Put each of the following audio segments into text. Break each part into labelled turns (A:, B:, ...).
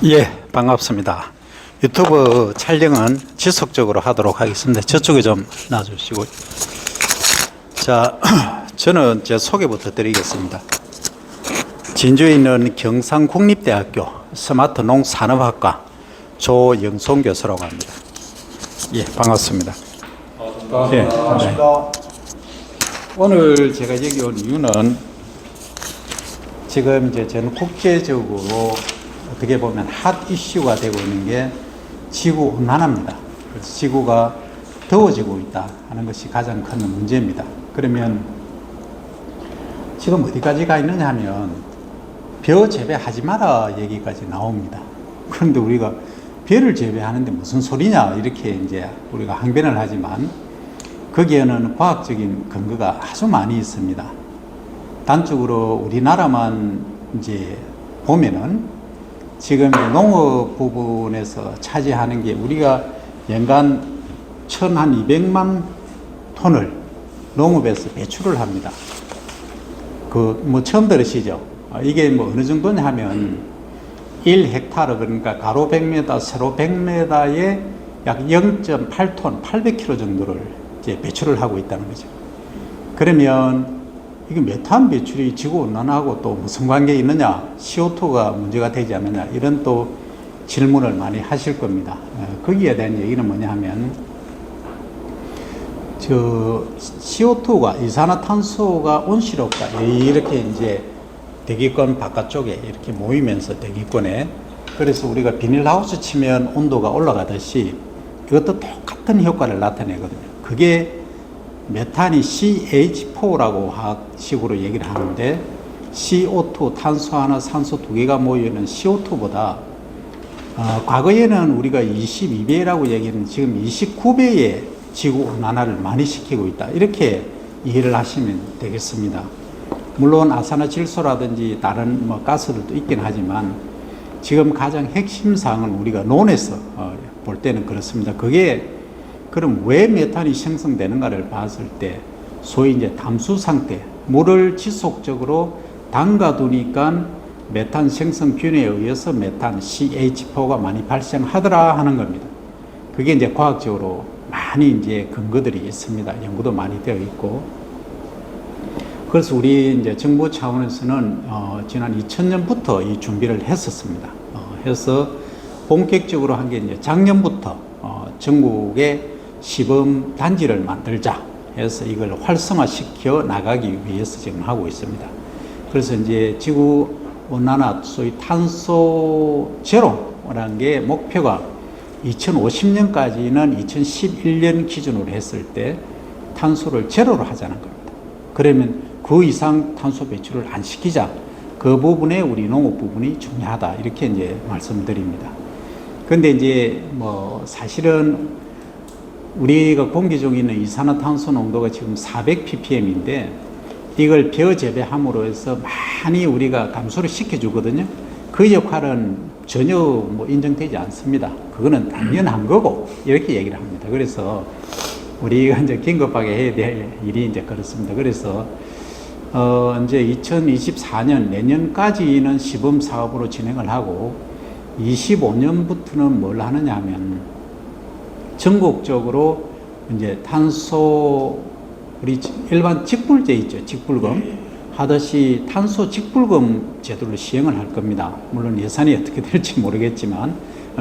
A: 예, 반갑습니다. 유튜브 촬영은 지속적으로 하도록 하겠습니다. 저쪽에 좀 놔주시고. 자, 저는 제 소개부터 드리겠습니다. 진주에 있는 경상국립대학교 스마트 농산업학과 조영송 교수라고 합니다. 예, 반갑습니다. 예, 네. 오늘 제가 여기 온 이유는 지금 이제 전 국제적으로 어떻게 보면 핫 이슈가 되고 있는 게 지구 온난화입니다. 그래서 지구가 더워지고 있다 하는 것이 가장 큰 문제입니다. 그러면 지금 어디까지 가 있느냐 하면 벼 재배하지 마라 얘기까지 나옵니다. 그런데 우리가 벼를 재배하는데 무슨 소리냐 이렇게 이제 우리가 항변을 하지만 거기에는 과학적인 근거가 아주 많이 있습니다. 단적으로 우리나라만 이제 보면은 지금 농업 부분에서 차지하는 게 우리가 연간 1,200만 톤을 농업에서 배출을 합니다. 처음 들으시죠? 이게 어느 정도냐 하면 1헥타르 그러니까 가로 100m, 세로 100m에 약 0.8톤, 800kg 정도를 이제 배출을 하고 있다는 거죠. 그러면 이게 메탄 배출이 지구온난화하고 또 무슨 관계 있느냐, CO2가 문제가 되지 않느냐, 이런 또 질문을 많이 하실 겁니다. 거기에 대한 얘기는 뭐냐 하면, CO2가, 이산화탄소가 온실효과, 이렇게 이제 대기권 바깥쪽에 이렇게 모이면서 대기권에, 그래서 우리가 비닐하우스 치면 온도가 올라가듯이 이것도 똑같은 효과를 나타내거든요. 그게 메탄이 CH4라고 화학식으로 얘기를 하는데 CO2, 탄소 하나, 산소 두 개가 모여있는 CO2보다 과거에는 우리가 22배라고 얘기했는데 지금 29배의 지구온난화를 많이 시키고 있다. 이렇게 이해를 하시면 되겠습니다. 물론 아산화질소라든지 다른 가스들도 있긴 하지만 지금 가장 핵심 사항은 우리가 논에서 볼 때는 그렇습니다. 그게 그럼 왜 메탄이 생성되는가를 봤을 때 소위 이제 담수 상태, 물을 지속적으로 담가두니까 메탄 생성균에 의해서 메탄 CH4가 많이 발생하더라 하는 겁니다. 그게 이제 과학적으로 많이 이제 근거들이 있습니다. 연구도 많이 되어 있고. 그래서 우리 이제 정부 차원에서는 지난 2000년부터 이 준비를 했었습니다. 해서 본격적으로 한 게 이제 작년부터 전국에 시범 단지를 만들자 해서 이걸 활성화시켜 나가기 위해서 지금 하고 있습니다. 그래서 이제 지구 온난화 소위 탄소 제로라는 게 목표가 2050년까지는 2011년 기준으로 했을 때 탄소를 제로로 하자는 겁니다. 그러면 그 이상 탄소 배출을 안 시키자. 그 부분에 우리 농업 부분이 중요하다. 이렇게 이제 말씀드립니다. 근데 이제 사실은 우리가 공기 중에 있는 이산화탄소 농도가 지금 400ppm인데 이걸 벼 재배함으로 해서 많이 우리가 감소를 시켜주거든요. 그 역할은 전혀 인정되지 않습니다. 그거는 당연한 거고 이렇게 얘기를 합니다. 그래서 우리가 이제 긴급하게 해야 될 일이 이제 그렇습니다. 그래서 이제 2024년 내년까지는 시범 사업으로 진행을 하고 25년부터는 뭘 하느냐 하면 전국적으로 이제 탄소 우리 일반 직불제 있죠. 직불금 하듯이 탄소 직불금 제도를 시행을 할 겁니다. 물론 예산이 어떻게 될지 모르겠지만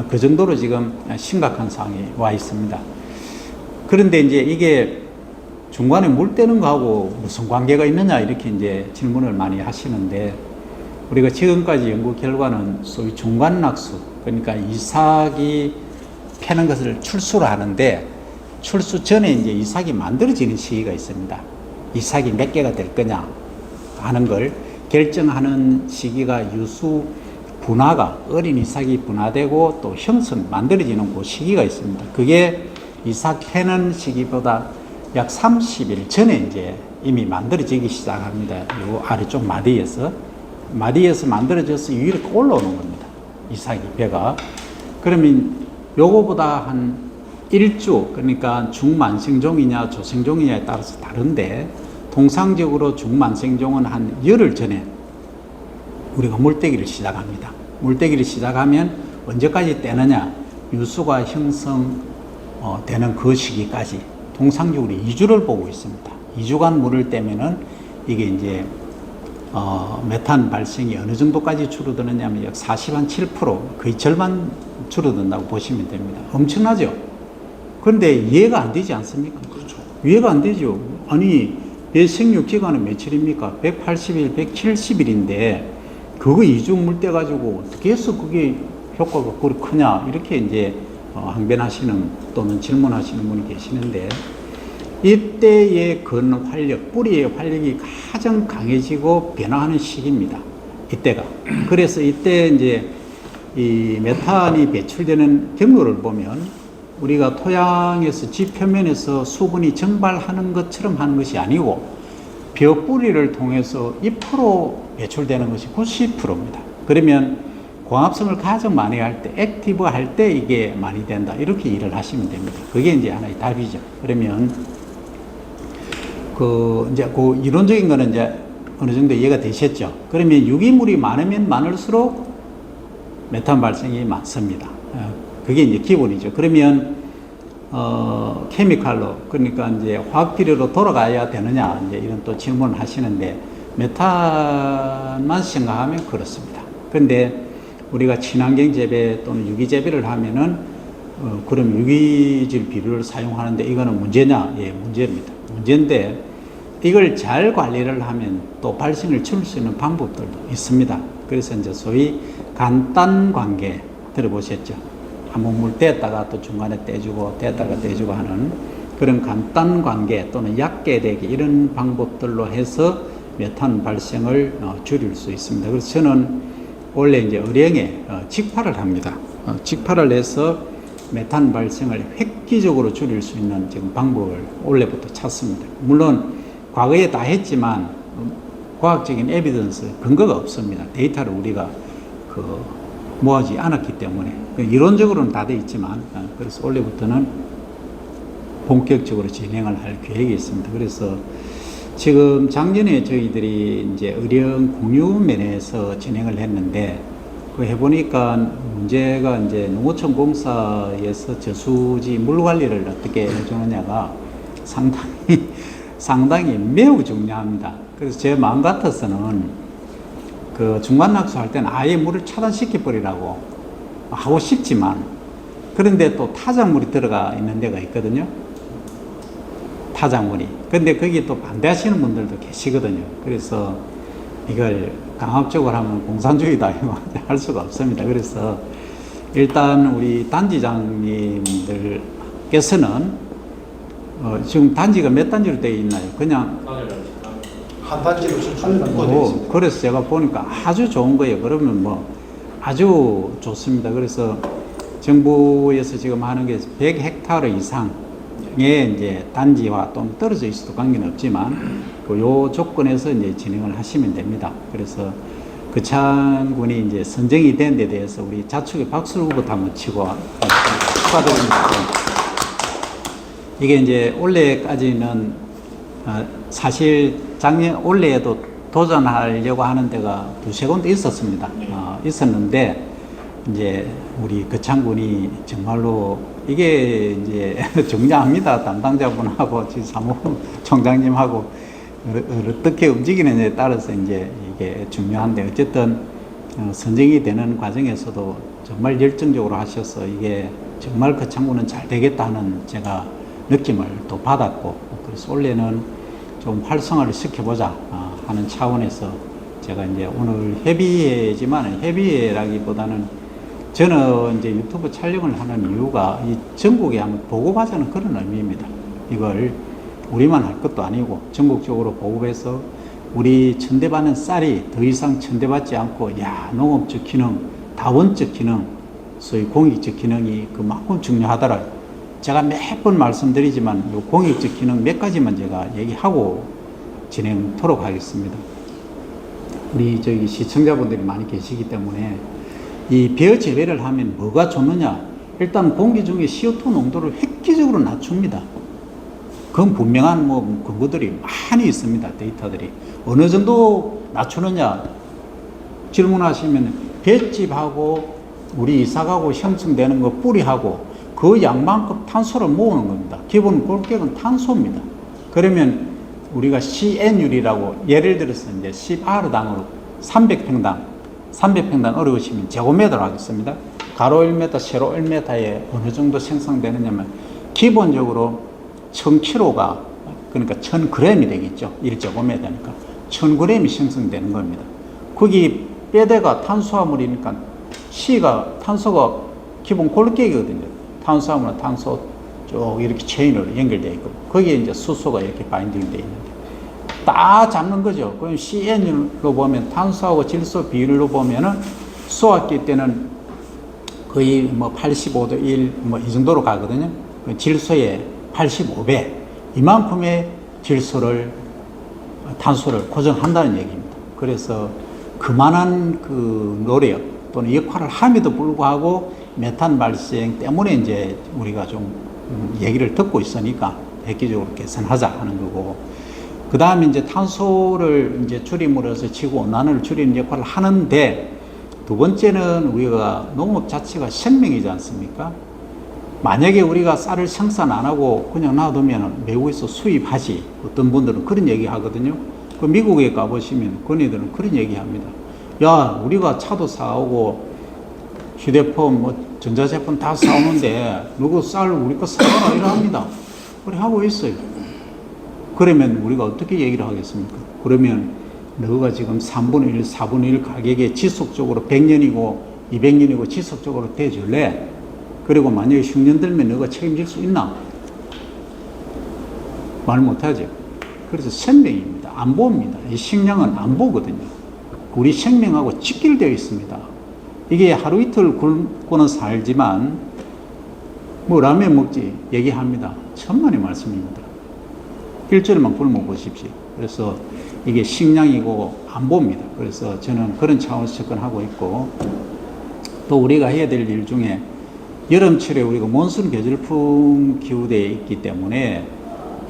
A: 그 정도로 지금 심각한 상황에 와 있습니다. 그런데 이제 이게 중간에 물 떼는 거하고 무슨 관계가 있느냐 이렇게 이제 질문을 많이 하시는데 우리가 지금까지 연구 결과는 소위 중간 낙수 그러니까 이삭이 패는 것을 출수를 하는데 출수 전에 이제 이삭이 만들어지는 시기가 있습니다. 이삭이 몇 개가 될 거냐 하는 걸 결정하는 시기가 유수 분화가 어린 이삭이 분화되고 또 형성 만들어지는 그 시기가 있습니다. 그게 이삭 패는 시기보다 약 30일 전에 이제 이미 만들어지기 시작합니다. 요 아래쪽 마디에서 만들어져서 위로 올라오는 겁니다. 이삭이 배가. 그러면 요거보다 한 1주, 그러니까 중만생종이냐 조생종이냐에 따라서 다른데 통상적으로 중만생종은 한 열흘 전에 우리가 물떼기를 시작합니다. 물떼기를 시작하면 언제까지 떼느냐? 유수가 형성 되는 그 시기까지 통상적으로 2주를 보고 있습니다. 2주간 물을 떼면은 이게 이제 메탄 발생이 어느 정도까지 줄어드느냐 하면 약 47%, 거의 절반 줄어든다고 보시면 됩니다. 엄청나죠? 그런데 이해가 안 되지 않습니까?
B: 그렇죠.
A: 이해가 안 되죠. 아니, 내 생육 기간은 며칠입니까? 180일, 170일인데 그거 2주 물 떼가지고 어떻게 해서 그게 효과가 그리 크냐? 이렇게 이제 항변하시는 또는 질문하시는 분이 계시는데, 이때의 근 활력, 뿌리의 활력이 가장 강해지고 변화하는 시기입니다. 이때가. 그래서 이때 이제 이 메탄이 배출되는 경로를 보면 우리가 토양에서 지 표면에서 수분이 증발하는 것처럼 하는 것이 아니고 벼 뿌리를 통해서 잎으로 배출되는 것이 90%입니다. 그러면 광합성을 가장 많이 할 때, 액티브 할 때 이게 많이 된다. 이렇게 일을 하시면 됩니다. 그게 이제 하나의 답이죠. 그러면 이제 그 이론적인 거는 이제 어느 정도 이해가 되셨죠? 그러면 유기물이 많으면 많을수록 메탄 발생이 많습니다. 그게 이제 기본이죠. 그러면, 케미칼로, 그러니까 이제 화학 비료로 돌아가야 되느냐, 이제 이런 또 질문을 하시는데, 메탄만 생각하면 그렇습니다. 근데 우리가 친환경 재배 또는 유기 재배를 하면은, 그럼 유기질 비료를 사용하는데 이거는 문제냐? 예, 문제입니다. 문제인데 이걸 잘 관리를 하면 또 발생을 줄일 수 있는 방법들도 있습니다. 그래서 이제 소위 간단 관계 들어보셨죠? 한번 물 뗐다가 또 중간에 떼주고 뗐다가 떼주고 하는 그런 간단 관계 또는 약계대기 이런 방법들로 해서 메탄 발생을 줄일 수 있습니다. 그래서 저는 원래 이제 어령에 직파를 합니다. 직파를 해서 메탄 발생을 획기적으로 줄일 수 있는 지금 방법을 원래부터 찾습니다. 물론 과거에 다 했지만 과학적인 에비던스 근거가 없습니다. 데이터를 우리가 모아지 않았기 때문에 이론적으로는 다 돼 있지만 그래서 원래부터는 본격적으로 진행을 할 계획이 있습니다. 그래서 지금 작년에 저희들이 이제 어령 공유면에서 진행을 했는데 그 해보니까 문제가 이제 농어촌 공사에서 저수지 물 관리를 어떻게 해주느냐가 상당히 매우 중요합니다. 그래서 제 마음 같아서는 그 중간 낙수할 때는 아예 물을 차단시켜 버리라고 하고 싶지만 그런데 또 타작물이 들어가 있는 데가 있거든요. 타작물이. 근데 거기 또 반대하시는 분들도 계시거든요. 그래서 이걸 강압적으로 하면 공산주의다 이거 할 수가 없습니다. 그래서 일단 우리 단지장님들께서는 지금 단지가 몇 단지로 되어 있나요? 그냥
B: 한 단지로 순수하는 거 되어 있습니다.
A: 그래서 제가 보니까 아주 좋은 거예요. 그러면 뭐 아주 좋습니다. 그래서 정부에서 지금 하는 게 100헥타르 이상의 이제 단지와 또는 떨어져 있어도 관계는 없지만 요 조건에서 이제 진행을 하시면 됩니다. 그래서 거창군이 이제 선정이 된 데 대해서 우리 자축에 박수부터 한번 치고 축하드립니다. 이게 이제 올해까지는 사실 올해에도 도전하려고 하는 데가 두세 군데 있었습니다. 있었는데 이제 우리 거창군이 정말로 이게 이제 중요합니다. 담당자분하고 지금 사무총장님하고 어떻게 움직이느냐에 따라서 이제 이게 중요한데 어쨌든 선정이 되는 과정에서도 정말 열정적으로 하셔서 이게 정말 거창군은 잘 되겠다 하는 제가 느낌을 또 받았고 그래서 원래는 좀 활성화를 시켜보자 하는 차원에서 제가 이제 오늘 협의회지만 협의회라기보다는 저는 이제 유튜브 촬영을 하는 이유가 이 전국에 한번 보고하자는 그런 의미입니다. 이걸 우리만 할 것도 아니고 전국적으로 보급해서 우리 천대받는 쌀이 더 이상 천대받지 않고 농업적 기능, 다원적 기능, 소위 공익적 기능이 그만큼 중요하더라. 제가 몇 번 말씀드리지만 요 공익적 기능 몇 가지만 제가 얘기하고 진행토록 하겠습니다. 우리 저기 시청자분들이 많이 계시기 때문에 이 벼 재배를 하면 뭐가 좋느냐? 일단 공기 중에 CO2 농도를 획기적으로 낮춥니다. 그건 분명한 근거들이 많이 있습니다. 데이터들이. 어느 정도 낮추느냐? 질문하시면 볏짚하고 우리 이사가고 형성되는 거 뿌리하고 그 양만큼 탄소를 모으는 겁니다. 기본 골격은 탄소입니다. 그러면 우리가 CN율이라고 예를 들어서 이제 10R당으로 300평당 어려우시면 제곱미터로 하겠습니다. 가로 1m, 세로 1m에 어느 정도 생성되느냐면 기본적으로 1000kg가 그러니까 1000g이 되겠죠. 1제곱미터니까 1000g이 생성되는 겁니다. 거기 뼈대가 탄수화물이니까 C가 탄소가 기본 골격이거든요. 탄수화물은 탄소 쭉 이렇게 체인으로 연결되어 있고 거기에 이제 수소가 이렇게 바인딩되어 있는데 다 잡는 거죠. 그럼 CN으로 보면 탄소하고 질소 비율로 보면은 수학기 때는 거의 뭐 85대 1 뭐 이 정도로 가거든요. 질소의 85배 이만큼의 탄소를 고정한다는 얘기입니다. 그래서 그만한 그 노력 또는 역할을 함에도 불구하고 메탄 발생 때문에 이제 우리가 좀 얘기를 듣고 있으니까 획기적으로 개선하자 하는 거고, 그 다음에 이제 탄소를 이제 줄임으로써 지구 온난화를 줄이는 역할을 하는데, 두 번째는 우리가 농업 자체가 생명이지 않습니까? 만약에 우리가 쌀을 생산 안 하고 그냥 놔두면 외국에서 수입하지. 어떤 분들은 그런 얘기 하거든요. 그 미국에 가보시면 그네들은 그런 얘기 합니다. 야, 우리가 차도 사오고 휴대폰 뭐 전자제품 다 사오는데 누구 쌀 우리 거 사오라 이러 합니다. 그래 하고 있어요. 그러면 우리가 어떻게 얘기를 하겠습니까? 그러면 너가 지금 3분의 1, 4분의 1 가격에 지속적으로 100년이고 200년이고 지속적으로 대줄래? 그리고 만약에 흉년 들면 너가 책임질 수 있나? 말 못하죠. 그래서 생명입니다. 안보입니다. 이 식량은 안보거든요. 우리 생명하고 직결되어 있습니다. 이게 하루 이틀 굶고는 살지만 뭐 라면 먹지 얘기합니다. 천만의 말씀입니다. 일주일만 굶어 보십시오. 그래서 이게 식량이고 안보입니다. 그래서 저는 그런 차원에서 접근하고 있고, 또 우리가 해야 될 일 중에 여름철에 우리가 몬순 계절풍 기후대에 있기 때문에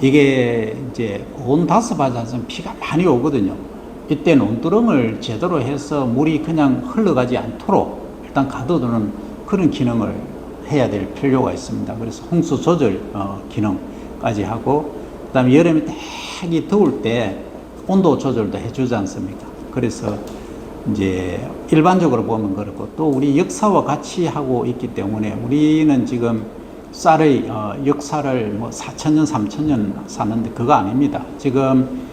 A: 이게 이제 온 다섯바자선 비가 많이 오거든요. 이때는 온두렁을 제대로 해서 물이 그냥 흘러가지 않도록 일단 가둬두는 그런 기능을 해야 될 필요가 있습니다. 그래서 홍수 조절 기능까지 하고, 그 다음에 여름에 되게 더울 때 온도 조절도 해주지 않습니까? 그래서 이제 일반적으로 보면 그렇고, 또 우리 역사와 같이 하고 있기 때문에 우리는 지금 쌀의 역사를 뭐 4,000년, 3,000년 사는데 그거 아닙니다. 지금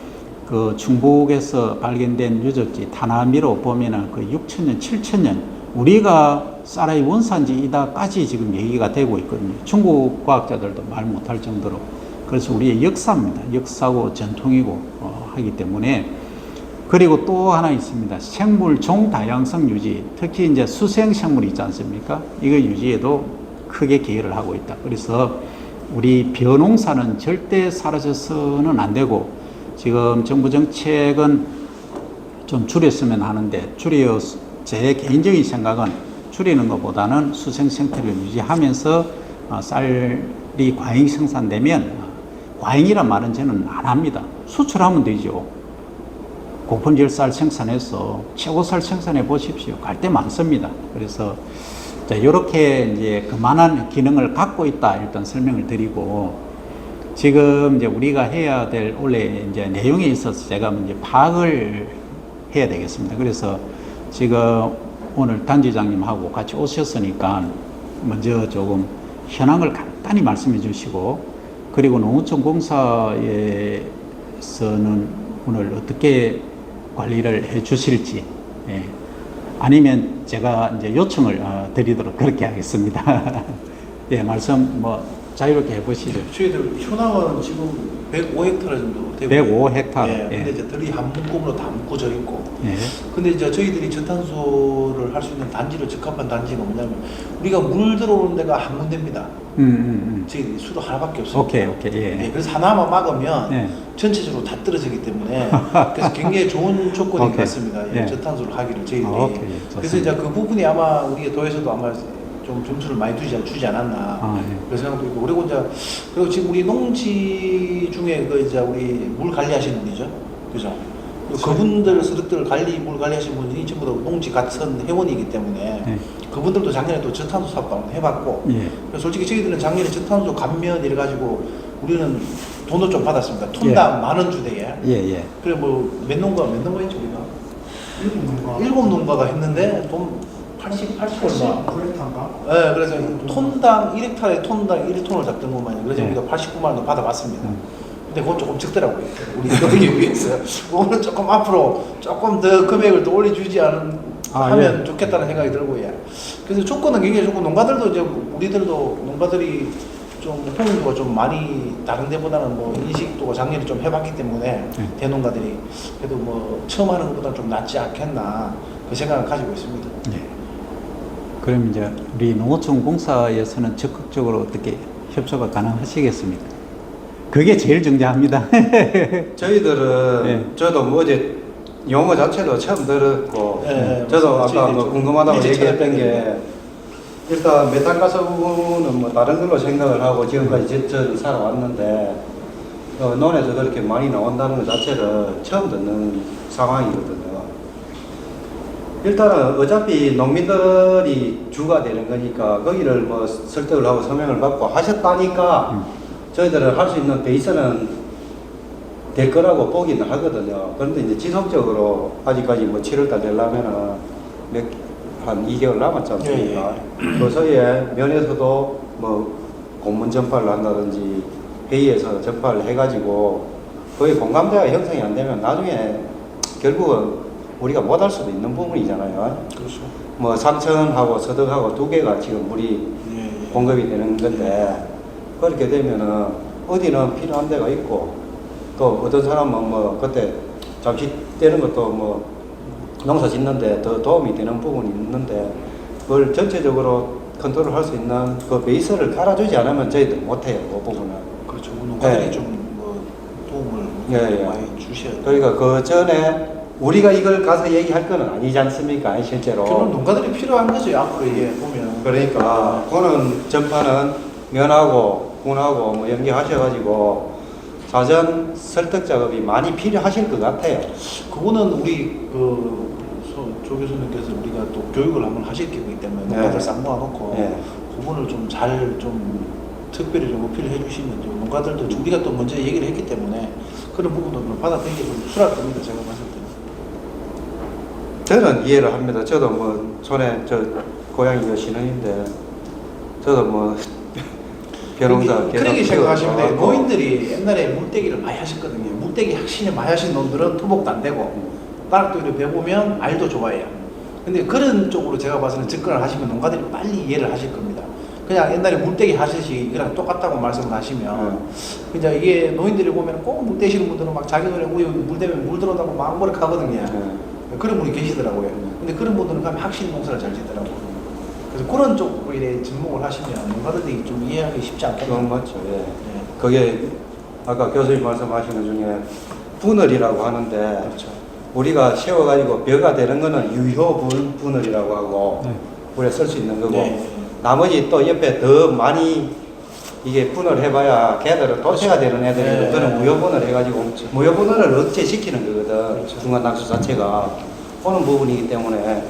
A: 그 중국에서 발견된 유적지 다나미로 보면은 그 6,000년, 7,000년 우리가 쌀의 원산지이다까지 지금 얘기가 되고 있거든요. 중국 과학자들도 말 못할 정도로. 그래서 우리의 역사입니다. 역사고 전통이고 하기 때문에. 그리고 또 하나 있습니다. 생물 종 다양성 유지, 특히 이제 수생 생물이 있지 않습니까? 이거 유지에도 크게 기여를 하고 있다. 그래서 우리 벼농사는 절대 사라져서는 안 되고, 지금 정부 정책은 좀 줄였으면 하는데, 제 개인적인 생각은 줄이는 것보다는 수생 생태를 유지하면서 쌀이 과잉 생산되면, 과잉이란 말은 저는 안 합니다. 수출하면 되죠. 고품질 쌀 생산해서 최고 쌀 생산해 보십시오. 갈 데 많습니다. 그래서 이렇게 이제 그만한 기능을 갖고 있다 일단 설명을 드리고, 지금 이제 우리가 해야 될 원래 이제 내용에 있어서 제가 이제 파악을 해야 되겠습니다. 그래서 지금 오늘 단지장님하고 같이 오셨으니까 먼저 조금 현황을 간단히 말씀해 주시고, 그리고 농어촌 공사에서는 오늘 어떻게 관리를 해 주실지, 예. 아니면 제가 이제 요청을 드리도록 그렇게 하겠습니다. 예, 말씀 뭐 자유롭게 해보시죠.
B: 저희들 효낭은 지금 105헥타르 정도 되고
A: 105헥타르.
B: 예,
A: 예.
B: 근데 이제 들이 한 묶음으로 다 묶어져 있고.
A: 예.
B: 근데 이제 저희들이 저탄소를 할 수 있는 단지로 적합한 단지가 뭐냐면, 우리가 물 들어오는 데가 한 군데입니다. 저희들이 수도 하나밖에 없어요.
A: 오케이. 예.
B: 예, 그래서 하나만 막으면
A: 예.
B: 전체적으로 다 떨어지기 때문에 그래서 굉장히 좋은 조건인 것
A: 오케이.
B: 같습니다. 예,
A: 예.
B: 저탄소를 하기를 저희들이.
A: 오케이.
B: 그래서 이제 그 부분이 아마 우리 도에서도 아마 좀 점수를 많이 주지 않았나
A: 예.
B: 그런 생각도 있고. 그리고 이제 지금 우리 농지 중에 그 이제 우리 물 관리하시는 분이죠, 그죠? 그분들 서득들 물 관리하신 분들이 전부 다 농지 같은 회원이기 때문에
A: 네.
B: 그분들도 작년에 또 저탄소 사업도 한번 해봤고
A: 예.
B: 그래서 솔직히 저희들은 작년에 저탄소 감면 이래가지고 우리는 돈을 좀 받았습니다. 톤당 10,000원 주대에.
A: 예.
B: 그래 뭐 몇 농가 했죠 우리가? 7농가가 했는데 돈 80 얼마?
C: 플레이트인가?
B: 네, 그래서 톤당 1헥타르에 톤당 1톤을 잡던 것만 그래서
A: 네.
B: 우리가 89만 원도 받아봤습니다. 근데 그건 조금 적더라고요. 우리 여기 위해서 오늘 조금 앞으로 조금 더 금액을 더 올려주지 하면
A: 예.
B: 좋겠다는 생각이 들고 예. 그래서 조건은 굉장히 좋고 농가들도 이제 우리들도 농가들이 좀 호응도가 좀 많이 다른 데보다는 뭐 인식도가 작년에 좀 해봤기 때문에 대농가들이 그래도 뭐 처음 하는 것보다 좀 낫지 않겠나 그 생각을 가지고 있습니다.
A: 예. 그럼 이제 우리 농어촌 공사에서는 적극적으로 어떻게 협조가 가능하시겠습니까? 그게 제일 중요합니다.
D: 저희들은
A: 네.
D: 저도 뭐 어제 용어 자체도 처음 들었고
B: 네,
D: 저도
B: 맞습니다.
D: 아까 뭐 궁금하다고
B: 일찍
D: 얘기했던 게
B: 찾아뵙는데.
D: 일단 메탄가스 부분은 뭐 다른 걸로 생각을 하고 지금까지 저는 살아왔는데 논에서 그렇게 많이 나온다는 것 자체를 처음 듣는 상황이거든요. 일단은 어차피 농민들이 주가 되는 거니까 거기를 뭐 설득을 하고 서명을 받고 하셨다니까 저희들은 할 수 있는 베이스는 될 거라고 보기는 하거든요. 그런데 이제 지속적으로 아직까지 뭐 7월달 되려면은 한 2개월 남았지 않습니까? 그 사이에 면에서도 뭐 공문 전파를 한다든지 회의에서 전파를 해가지고 거의 공감대가 형성이 안 되면 나중에 결국은 우리가 못할 수도 있는 부분이잖아요.
B: 그렇죠.
D: 뭐 삼천하고 서덕하고 두 개가 지금 물이 공급이 되는 건데 그렇게 되면은 어디는 필요한 데가 있고 또 어떤 사람은 뭐 그때 잠시 떼는 것도 뭐 농사 짓는데 더 도움이 되는 부분이 있는데 그걸 전체적으로 컨트롤 할 수 있는 그 베이스를 깔아주지 않으면 저희들 못해요. 그 부분은.
B: 그렇죠. 농가들이
D: 네.
B: 좀 뭐 도움을
D: 예.
B: 많이 주셔야 돼요.
D: 그러니까 그 전에 우리가 이걸 가서 얘기할 거는 아니지 않습니까? 실제로.
B: 결국 농가들이 필요한 거죠. 앞으로 이게 보면.
D: 그러니까 그거는 전파는 면하고 군하고 뭐 연계하셔가지고 사전 설득 작업이 많이 필요하실 것 같아요.
B: 그거는 우리 조 교수님께서 우리가 또 교육을 한번 하실 거기 때문에
D: 네.
B: 농가들 싹 모아놓고
D: 네.
B: 그분을 좀 잘 좀 특별히 좀 어필을 해주시면 좀 농가들도 우리가 또 먼저 얘기를 했기 때문에 그런 부분도 좀 받아들이는 게 좀 수락 됩니다. 제가 봤을 때는.
D: 저는 이해를 합니다. 저도 뭐 손에 저 고향이 신흥인데 저도 뭐 벼농사
B: 그렇게 생각하시면 돼요.
D: 키워서
B: 노인들이 옛날에 물떼기를 많이 하셨거든요. 물떼기 확신이 많이 하신 놈들은 토목도 안 되고 나락도 이렇게 배우면 알도 좋아해요. 근데 그런 쪽으로 제가 봐서는 접근을 하시면 농가들이 빨리 이해를 하실 겁니다. 그냥 옛날에 물떼기 하듯이 이거랑 똑같다고 말씀을 하시면 그냥 이게 노인들이 보면 꼭 물 떼시는 분들은 막 자기 돈에 우리 물 대면 물 들어오다고 막 하거든요. 그런 분이 계시더라고요. 근데 그런 분들은 가면 확실히 농사를 잘 짓더라고요. 그래서 그런 쪽으로 이래 접목을 하시면 농가들이 좀 이해하기 쉽지 않겠네요.
D: 그건 맞죠. 예.
B: 네.
D: 그게 아까 교수님 말씀하시는 중에 분을이라고 하는데
B: 그렇죠.
D: 우리가 세워가지고 벼가 되는 거는 유효 분을이라고 하고 우리가 쓸 수 있는 거고
B: 네.
D: 나머지 또 옆에 더 많이 이게 분을 해봐야 걔들은 도체가 되는 애들이
B: 네.
D: 그거는 무효분을 해가지고
B: 그렇죠.
D: 무효분을 억제시키는 거거든.
B: 그렇죠.
D: 중간 낙수 자체가 그런 부분이기 때문에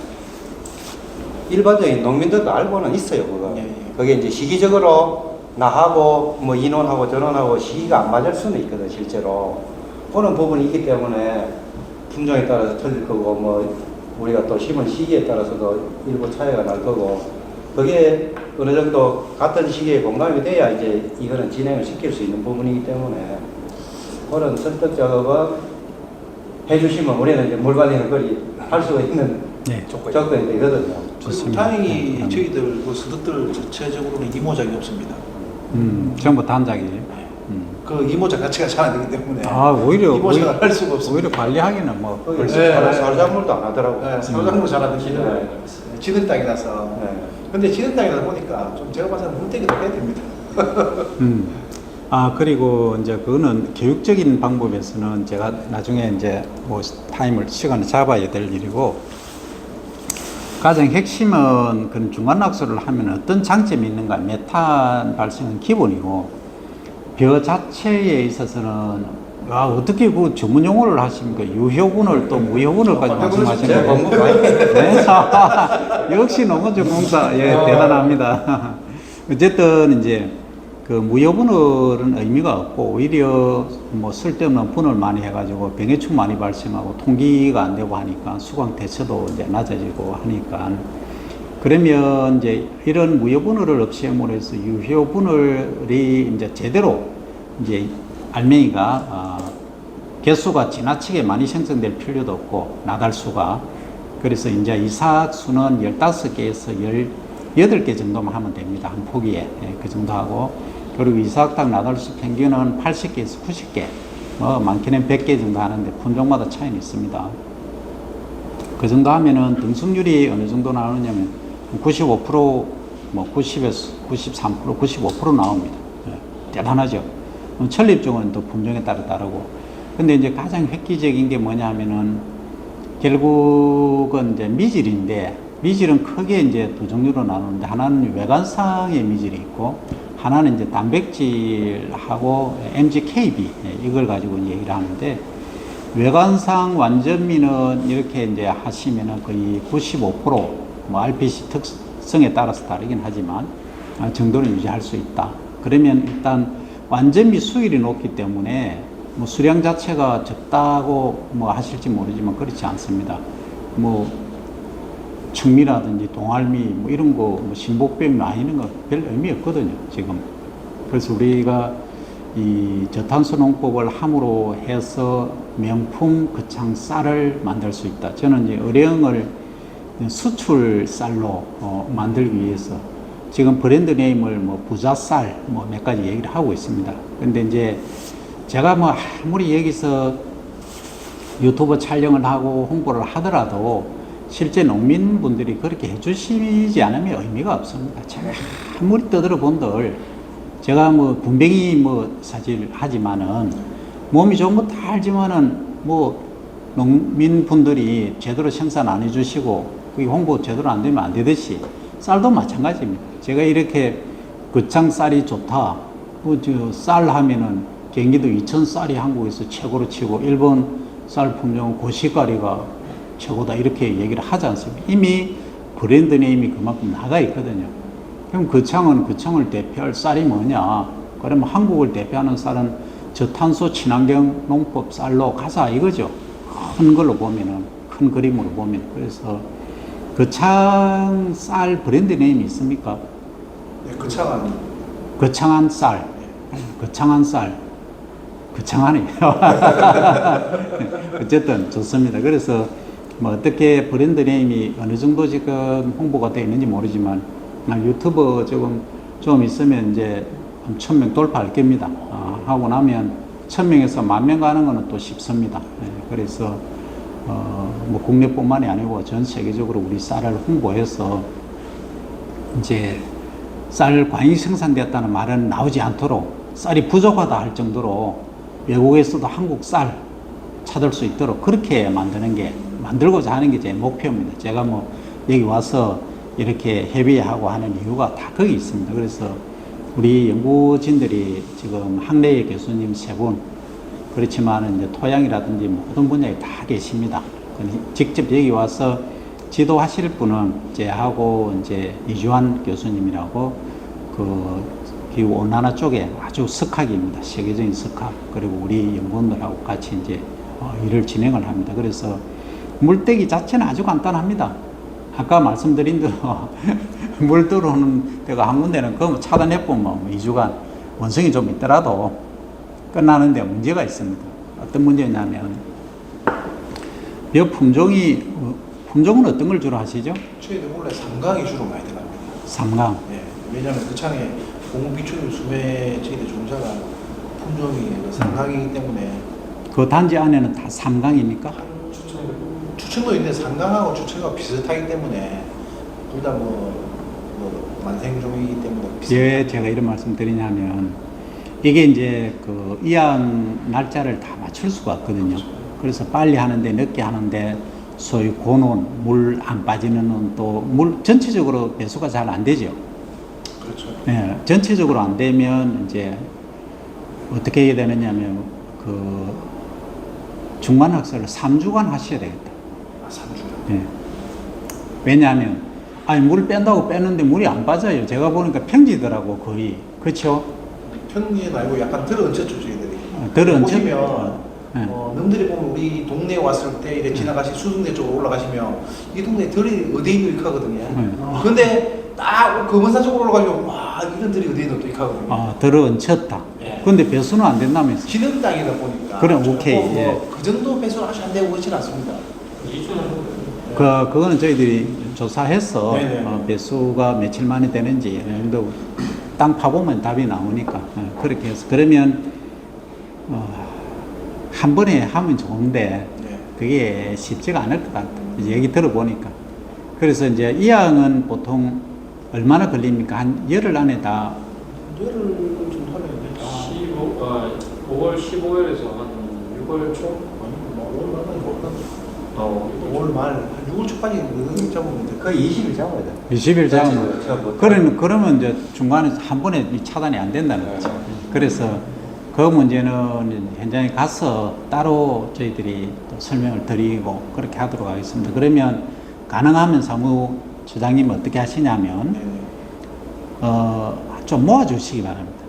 D: 일반적인 농민들도 알고는 있어요. 그거.
B: 예, 예.
D: 그게 이제 시기적으로 나하고 뭐 인원하고 전원하고 시기가 안 맞을 수는 있거든 실제로. 그런 부분이 있기 때문에 품종에 따라서 틀릴 거고 뭐 우리가 또 심은 시기에 따라서도 일부 차이가 날 거고 그게 어느 정도 같은 시기에 공감이 돼야 이제 이거는 진행을 시킬 수 있는 부분이기 때문에 그런 설득 작업을 해주시면 우리는 이제 물 관리는 거리 할 수 있는
A: 네.
D: 조건이 되거든요.
A: 좋습니다.
B: 다행히
A: 네.
B: 저희들 그 서득들 전체적으로는 이모작이 없습니다.
A: 전부 단작이.
B: 그 이모작 자체가 잘 안 되기 때문에
A: 오히려
B: 이모작을 할 수가 없습니다.
A: 오히려 관리하기는 뭐
D: 거기
A: 훨씬
B: 네.
D: 사료작물도 안 하더라고요.
B: 네, 사장도 잘하는
D: 네.
B: 지는 땅이라서.
D: 네.
B: 근데 지는 땅이다 보니까 좀 제가 봐서는 물떼기도 해야 됩니다.
A: 그리고 이제 그거는 교육적인 방법에서는 제가 나중에 이제 뭐 시간을 잡아야 될 일이고 가장 핵심은 그런 중간 낙수를 하면 어떤 장점이 있는가 메탄 발생은 기본이고 벼 자체에 있어서는 아, 어떻게 그 전문 용어를 하십니까? 유효분을 또 무효분을까지 말씀하시는
D: 제가
A: 거예요?
D: 공부 많이
A: 네. 역시 농어촌 공사, 예, 대단합니다. 어쨌든 이제 그 무효분을은 의미가 없고 오히려 뭐 쓸데없는 분을 많이 해가지고 병해충 많이 발생하고 통기가 안 되고 하니까 수강 대처도 이제 낮아지고 하니까 그러면 이제 이런 무효분을을 없애므로 해서 유효분을이 이제 제대로 이제 알맹이가 개수가 지나치게 많이 생성될 필요도 없고 나달수가 그래서 이제 이삭수는 15개에서 18개 정도만 하면 됩니다. 한 포기에 그 정도 하고 그리고 이삭당 나달수 평균은 80개에서 90개 뭐 많게는 100개 정도 하는데 품종마다 차이는 있습니다. 그 정도 하면은 등승률이 어느 정도 나오느냐면 95% 뭐 90에서 93% 95% 나옵니다. 대단하죠. 천립종은 또 품종에 따라 다르고. 근데 이제 가장 획기적인 게 뭐냐 하면은 결국은 이제 미질인데 미질은 크게 이제 두 종류로 나누는데 하나는 외관상의 미질이 있고 하나는 이제 단백질하고 MGKB 이걸 가지고 얘기를 하는데 외관상 완전미는 이렇게 이제 하시면은 거의 95%뭐 RPC 특성에 따라서 다르긴 하지만 정도는 유지할 수 있다. 그러면 일단 완전미 수율이 높기 때문에 뭐 수량 자체가 적다고 뭐 하실지 모르지만 그렇지 않습니다. 뭐 청미라든지 동알미 뭐 이런 거 뭐 신복병 나이는 거 별 의미 없거든요 지금. 그래서 우리가 이 저탄소 농법을 함으로 해서 명품 거창 쌀을 만들 수 있다. 저는 이제 어령을 수출 쌀로 만들기 위해서 지금 브랜드 네임을 뭐 부자쌀 뭐 몇 가지 얘기를 하고 있습니다. 근데 이제 제가 뭐 아무리 여기서 유튜브 촬영을 하고 홍보를 하더라도 실제 농민분들이 그렇게 해주시지 않으면 의미가 없습니다. 제가 아무리 떠들어 본들 제가 뭐 군뱅이 뭐 사실 하지만은 몸이 좋은 거 다 알지만은 뭐 농민분들이 제대로 생산 안 해주시고 그게 홍보 제대로 안 되면 안 되듯이 쌀도 마찬가지입니다. 제가 이렇게 거창 쌀이 좋다. 쌀 하면은 경기도 이천 쌀이 한국에서 최고로 치고 일본 쌀 품종은 고시가리가 최고다 이렇게 얘기를 하지 않습니까? 이미 브랜드 네임이 그만큼 나가 있거든요. 그럼 거창은 거창을 대표할 쌀이 뭐냐? 그러면 한국을 대표하는 쌀은 저탄소 친환경 농법 쌀로 가자 이거죠. 큰 걸로 보면은 큰 그림으로 보면 그래서 거창 쌀 브랜드 네임이 있습니까?
B: 네, 거창한
A: 거창한 쌀, 거창한 쌀, 거창하네요. 어쨌든 좋습니다. 그래서 뭐 어떻게 브랜드 네임이 어느 정도 지금 홍보가 되어 있는지 모르지만 유튜브 좀 있으면 이제 1000명 돌파할 겁니다. 하고 나면 1000명에서 10,000명 가는 거는 또 쉽습니다. 그래서 뭐 국내뿐만이 아니고 전 세계적으로 우리 쌀을 홍보해서 이제 쌀 과잉 생산되었다는 말은 나오지 않도록 쌀이 부족하다 할 정도로 외국에서도 한국 쌀 찾을 수 있도록 그렇게 만들고자 하는 게 제 목표입니다. 제가 뭐 여기 와서 이렇게 협의하고 하는 이유가 다 거기 있습니다. 그래서 우리 연구진들이 지금 학내의 교수님 3분, 그렇지만 이제 토양이라든지 모든 분야에 다 계십니다. 직접 여기 와서 지도하실 분은 제하고 이제 이주환 교수님이라고 그 기후 온난화 쪽에 아주 석학입니다. 세계적인 석학. 그리고 우리 연구원들하고 같이 이제 일을 진행을 합니다. 그래서 물떼기 자체는 아주 간단합니다. 아까 말씀드린 대로 물 들어오는 데가 한 군데는 그거 차단해보면 뭐 2주간 원성이 좀 있더라도 끝나는데 문제가 있습니다. 어떤 문제냐면 몇 품종은 어떤 걸 주로 하시죠?
B: 저희들 원래 삼강이 주로 많이 들어갑니다.
A: 삼강.
B: 네, 왜냐하면 그 창에 공비출 수매 저희들 종자가 품종이 삼강이기 때문에
A: 그 단지 안에는 다 삼강입니까?
B: 추천도 있는데 삼강하고 추천과 비슷하기 때문에 둘 다 뭐 만생종이기 때문에
A: 왜 제가 이런 말씀 드리냐면 이게 이제 그 이양 날짜를 다 맞출 수가 없거든요. 그래서 빨리 하는데 늦게 하는데 소위 고논, 물 안 빠지는 또 물 전체적으로 배수가 잘 안 되죠.
B: 그렇죠.
A: 예, 전체적으로 안 되면 이제 어떻게 해야 되느냐면 그 중간 학설을 3주간 하셔야 되겠다.
B: 아, 3주.
A: 예. 왜냐하면 아니 물 뺀다고 빼는데 물이 안 빠져요. 제가 보니까 평지더라고 거의. 그렇죠?
B: 편지는 아니고 약간 들어얹혔죠 저희들이.
A: 들어얹혔-
B: 보시면
A: 네.
B: 넘들이 보면 우리 동네에 왔을 때 이렇게 지나가시 수성대 쪽으로 올라가시면 이 동네 들이 어디에도 익하거든요.
A: 네.
B: 근데 딱 금원산 쪽으로 올라가시면 와 이런 들이 어디에도 또 익하거든요.
A: 아, 들어얹혔다.
B: 예.
A: 근데 배수는 안 된다면서.
B: 지능 땅이다 보니까
A: 그럼
B: 조금
A: 오케이,
B: 뭐
A: 예.
B: 그 정도 배수는 아주 안 되고 그렇진 않습니다.
A: 그거는 저희들이 조사해서
B: 네네.
A: 배수가 며칠 만에 되는지 어느 정도 땅 파보면 답이 나오니까 그렇게 해서 그러면 한 번에 하면 좋은데
B: 네.
A: 그게 쉽지가 않을 것 같아. 이제 얘기 들어보니까. 그래서 이제 이양은 보통 얼마나 걸립니까? 한 열흘 안에 다.
B: 열흘 정도 하면
C: 5월 15일에서 한 6월 초?
B: 뭐 5월 말까지 못 5월 말, 한 6월 초까지 잡으면 돼.
D: 거의 20일 잡아야 돼.
A: 20일 잡으면.
D: 그렇죠.
A: 그러면 이제 중간에 한 번에 이 차단이 안 된다는 거죠. 그래서 그 문제는 현장에 가서 따로 저희들이 또 설명을 드리고 그렇게 하도록 하겠습니다. 그러면 가능하면 사무처장님 어떻게 하시냐면, 좀 모아주시기 바랍니다.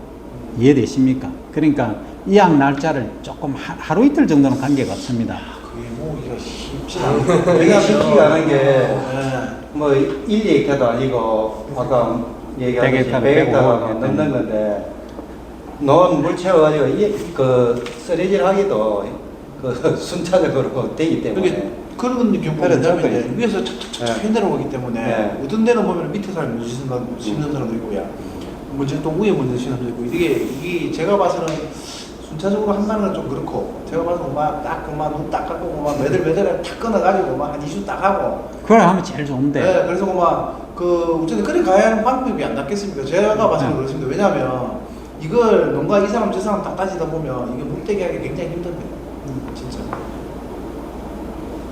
A: 이해되십니까? 그러니까 이양 날짜를 조금 하루 이틀 정도는 관계가 없습니다.
B: 그게 뭐 이거 쉽지 않아요.
D: 우리가 쉽지가 않은 게
B: 네.
D: 뭐 1헥타도 아니고 아까 얘기하듯이
A: 100헥타르,
D: 100헥타가 넘는 건데 논 물 채워가지고 그 쓰레기하기도 그 순차적으로 되기 때문에
B: 그게 그런 경우가
D: 그래,
B: 뭐냐면
D: 그래.
B: 이제 위에서 착착착
D: 네.
B: 내려오기 때문에
D: 네.
B: 어떤 데는 보면 밑에 사람이 문제 심는 사람도 있고요. 문제 또 위에 문제 심는 사람도 있고 이게 제가 봐서는 순차적으로 한다는 건 좀 그렇고 제가 봐서 막딱 그만 눈 딱 감고 막 매들매들 탁 끊어가지고 막 한 2주 딱 하고
A: 그걸 하면 제일 좋은데.
B: 네, 그래서 막그 어쨌든 그래 가야 하는 방법이 안 낫겠습니까? 제가 봐서는
A: 네.
B: 그렇습니다. 왜냐하면 이걸 뭔가 이 사람 저 사람 다 따지다 보면 이게 물대기하기 굉장히 힘듭니다. 진짜.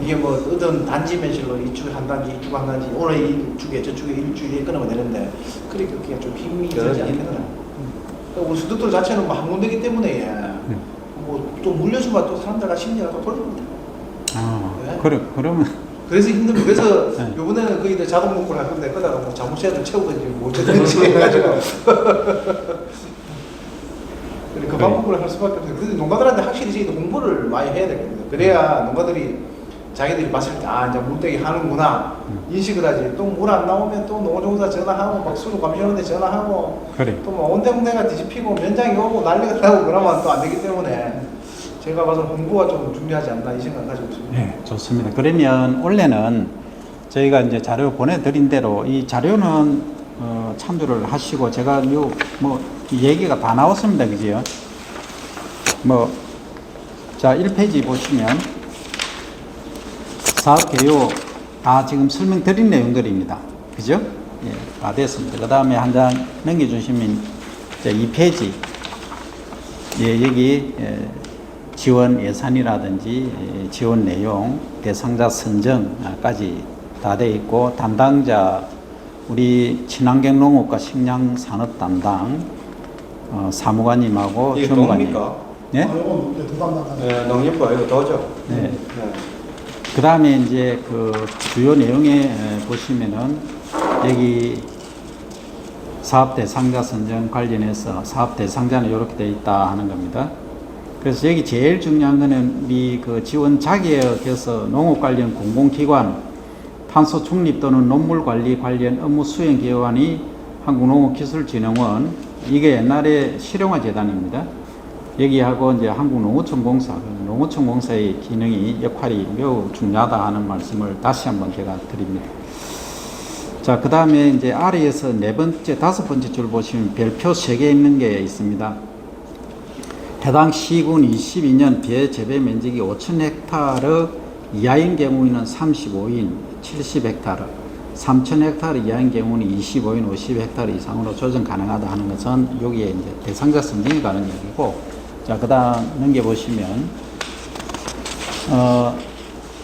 B: 이게 뭐 어떤 단지 매실로 이쪽에 한 단지, 이쪽 한 단지, 오늘 이쪽에 저쪽에 일주일에 끊으면 되는데 그렇게 그게 좀 힘이 들지 않겠더라고요. 우리 수도들 자체는 뭐 한 군데기 때문에 뭐 또 물려주면 또 사람들과 심리가 또 돌립니다. 네.
A: 그러면.
B: 그래서 힘듭니다. 그래서
A: 네.
B: 요번에는 거의 자동 목표를 할 건데 거다가 뭐 자물쇠를 채우든지 뭐 어쩌든지 해가지고 그 방법을 할 수밖에 없어요. 그래서 농가들한테 확실히 저희도 공부를 많이 해야 되거든요. 그래야 농가들이 자기들이 봤을 때 아 이제 물대기 하는구나 인식을 하지. 또 물 안 나오면 또 농어조사 전화하고 막 수로 감시원한테 전화하고
A: 그래.
B: 또 뭐 온데온데가 뒤집히고 면장이 오고 난리가 나고 그러면 또 안 되기 때문에 제가 봐서 공부가 좀 중요하지 않나 이 생각 가지고 있습니다.
A: 네, 좋습니다. 그러면 원래는 저희가 이제 자료 보내드린 대로 이 자료는 참조를 하시고 제가 뭐 얘기가 다 나왔습니다, 그지요? 자 1페이지 보시면 사업 개요 다 지금 설명드린 내용들입니다, 그죠? 예, 다 됐습니다. 그 다음에 한 장 넘겨주시면 이제 2페이지 여기 지원 예산이라든지 지원 내용, 대상자 선정까지 다 돼 있고 담당자 우리 친환경 농업과 식량 산업 담당 사무관님하고
D: 이게
A: 주무관님.
D: 농입니까?
A: 네?
D: 네, 농협부 이거 도죠.
A: 네. 그 다음에 이제 그 주요 내용에 보시면은 여기 사업 대상자 선정 관련해서 사업 대상자는 이렇게 되어 있다 하는 겁니다. 그래서 여기 제일 중요한 거는 우리 그 지원 자계역에서 농업 관련 공공기관, 탄소 중립 또는 농물 관리 관련 업무 수행 기관이 한국농업기술진흥원, 이게 옛날에 실용화 재단입니다. 여기하고 이제 한국농어촌공사, 농어촌공사의 기능이 역할이 매우 중요하다 하는 말씀을 다시 한번 제가 드립니다. 자, 그 다음에 이제 아래에서 다섯 번째 줄 보시면 별표 3개 있는 게 있습니다. 해당 시군 22년 비재배 면적이 5,000헥타르 이하인 경우에는 35인 70헥타르, 3,000헥타르 이하인 경우는 25인 50헥타르 이상으로 조정 가능하다 하는 것은 여기에 이제 대상자 선정에 관한 얘기고, 자, 그 다음 넘겨보시면,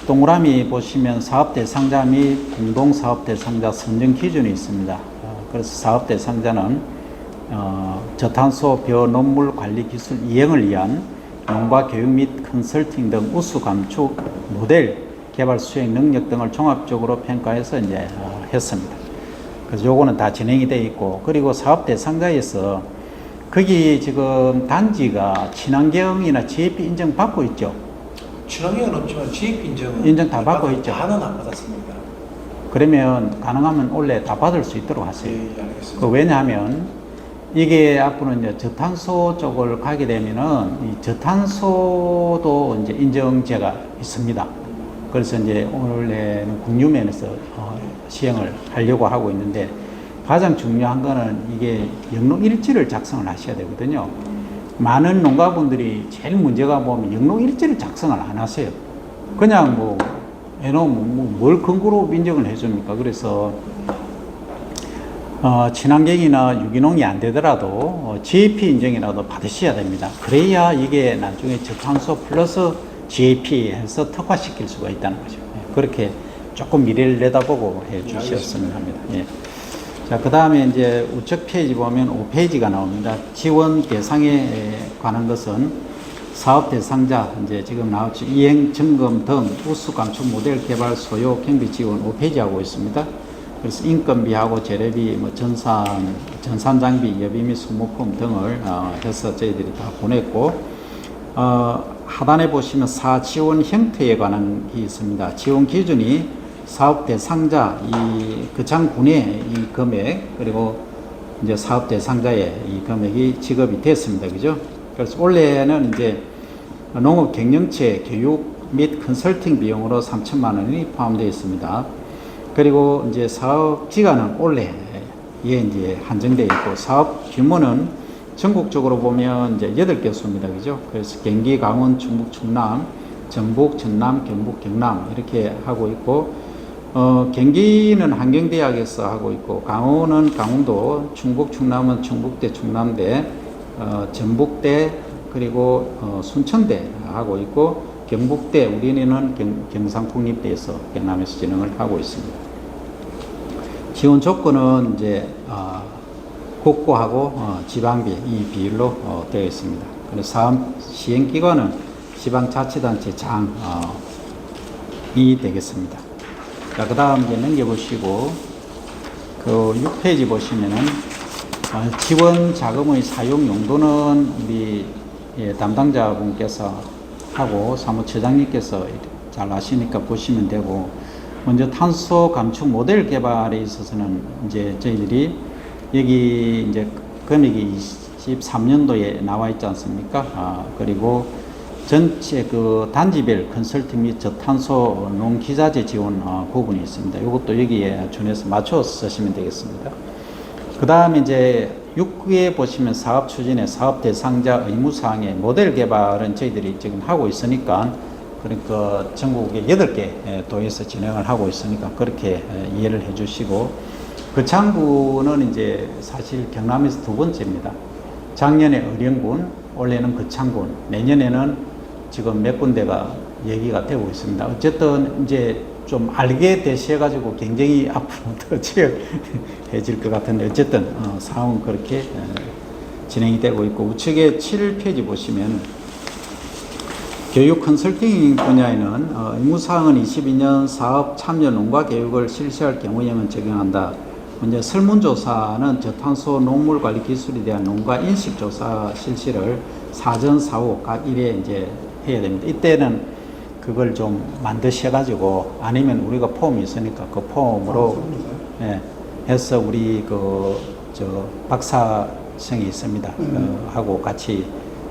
A: 동그라미 보시면 사업 대상자 및 공동 사업 대상자 선정 기준이 있습니다. 그래서 사업 대상자는 저탄소 벼 농물 관리 기술 이행을 위한 농가 교육 및 컨설팅 등 우수 감축 모델 개발 수행 능력 등을 종합적으로 평가해서 이제 했습니다. 그래서 요거는 다 진행이 돼 있고, 그리고 사업 대상자에서 거기 지금 단지가 친환경이나 GAP 인증 받고 있죠.
B: 친환경은 없지만 GAP 인증은
A: 인증 다 받고 있죠.
B: 다는 안 받았습니다.
A: 그러면 가능하면 원래 다 받을 수 있도록 하세요.
B: 예, 알겠습니다.
A: 왜냐하면 이게 앞으로 이제 저탄소 쪽을 가게 되면은 이 저탄소도 이제 인증제가 있습니다. 그래서 이제 원래는 국유면에서 시행을 하려고 하고 있는데, 가장 중요한 거는 이게 영농일지를 작성을 하셔야 되거든요. 많은 농가분들이 제일 문제가 보면 영농일지를 작성을 안 하세요. 그냥 뭐 해놓으면 뭘 근거로 인정을 해줍니까? 그래서 친환경이나 유기농이 안 되더라도 GAP 인증이라도 받으셔야 됩니다. 그래야 이게 나중에 저탄소 플러스 GAP 해서 특화시킬 수가 있다는 거죠. 그렇게 조금 미래를 내다보고 해 주셨으면 합니다. 예. 자, 그 다음에 이제 우측 페이지 보면 5페이지가 나옵니다. 지원 대상에 관한 것은 사업 대상자, 이제 지금 나왔죠. 이행 점검 등 우수 감축 모델 개발 소요 경비 지원 5페이지 하고 있습니다. 그래서 인건비하고 재료비, 뭐 전산 장비, 여비 및 소모품 등을 해서 저희들이 다 보냈고, 하단에 보시면 사지원 형태에 관한 게 있습니다. 지원 기준이 사업 대상자, 이 거창군의 이 금액, 그리고 이제 사업 대상자의 이 금액이 지급이 됐습니다. 그죠? 그래서 원래는 이제 농업 경영체 교육 및 컨설팅 비용으로 3천만 원이 포함되어 있습니다. 그리고 이제 사업 기간은 올해에 이제 한정되어 있고, 사업 규모는 전국적으로 보면 이제 8개소입니다. 그죠? 그래서 경기, 강원, 충북, 충남, 전북, 전남, 경북, 경남 이렇게 하고 있고, 경기는 한경대학에서 하고 있고, 강원은 강원도, 충북, 충남은 충북대, 충남대, 전북대, 그리고 순천대 하고 있고, 경북대, 우리는 경상국립대에서 경남에서 진행을 하고 있습니다. 지원 조건은 이제 국고하고 지방비 이 비율로 되어 있습니다. 그래서 사업 시행 기관은 지방자치단체 장이 되겠습니다. 자, 그 다음 이제 넘겨보시고, 그 6페이지 보시면은, 지원 자금의 사용 용도는 우리 담당자분께서 하고 사무처장님께서 잘 아시니까 보시면 되고, 먼저 탄소 감축 모델 개발에 있어서는 이제 저희들이 여기 이제 금액이 23년도에 나와 있지 않습니까? 그리고 전체 그 단지별 컨설팅 및 저탄소 농기자재 지원 부분이 있습니다. 이것도 여기에 준해서 맞춰서 쓰시면 되겠습니다. 그 다음에 이제 6에 보시면 사업 추진의 사업 대상자 의무사항의 모델 개발은 저희들이 지금 하고 있으니까, 그러니까 전국에 8개 도에서 진행을 하고 있으니까 그렇게 이해를 해 주시고, 거창군은 이제 사실 경남에서 2번째입니다. 작년에 의령군, 올해는 거창군, 내년에는 지금 몇 군데가 얘기가 되고 있습니다. 어쨌든 이제 좀 알게 되셔가지고 굉장히 앞으로 더 치열해질 것 같은데, 어쨌든 상황은 그렇게 진행이 되고 있고, 우측에 7페이지 보시면 교육 컨설팅 분야에는 의무사항은 22년 사업 참여 농가 교육을 실시할 경우에만 적용한다. 먼저 설문조사는 저탄소 농물 관리 기술에 대한 농가 인식조사 실시를 사전, 사후 각 1회 이제 해야 됩니다. 이때는 그걸 좀 만드셔가지고, 아니면 우리가 폼이 있으니까 그 폼으로 해서 우리 박사생이 있습니다. 하고 같이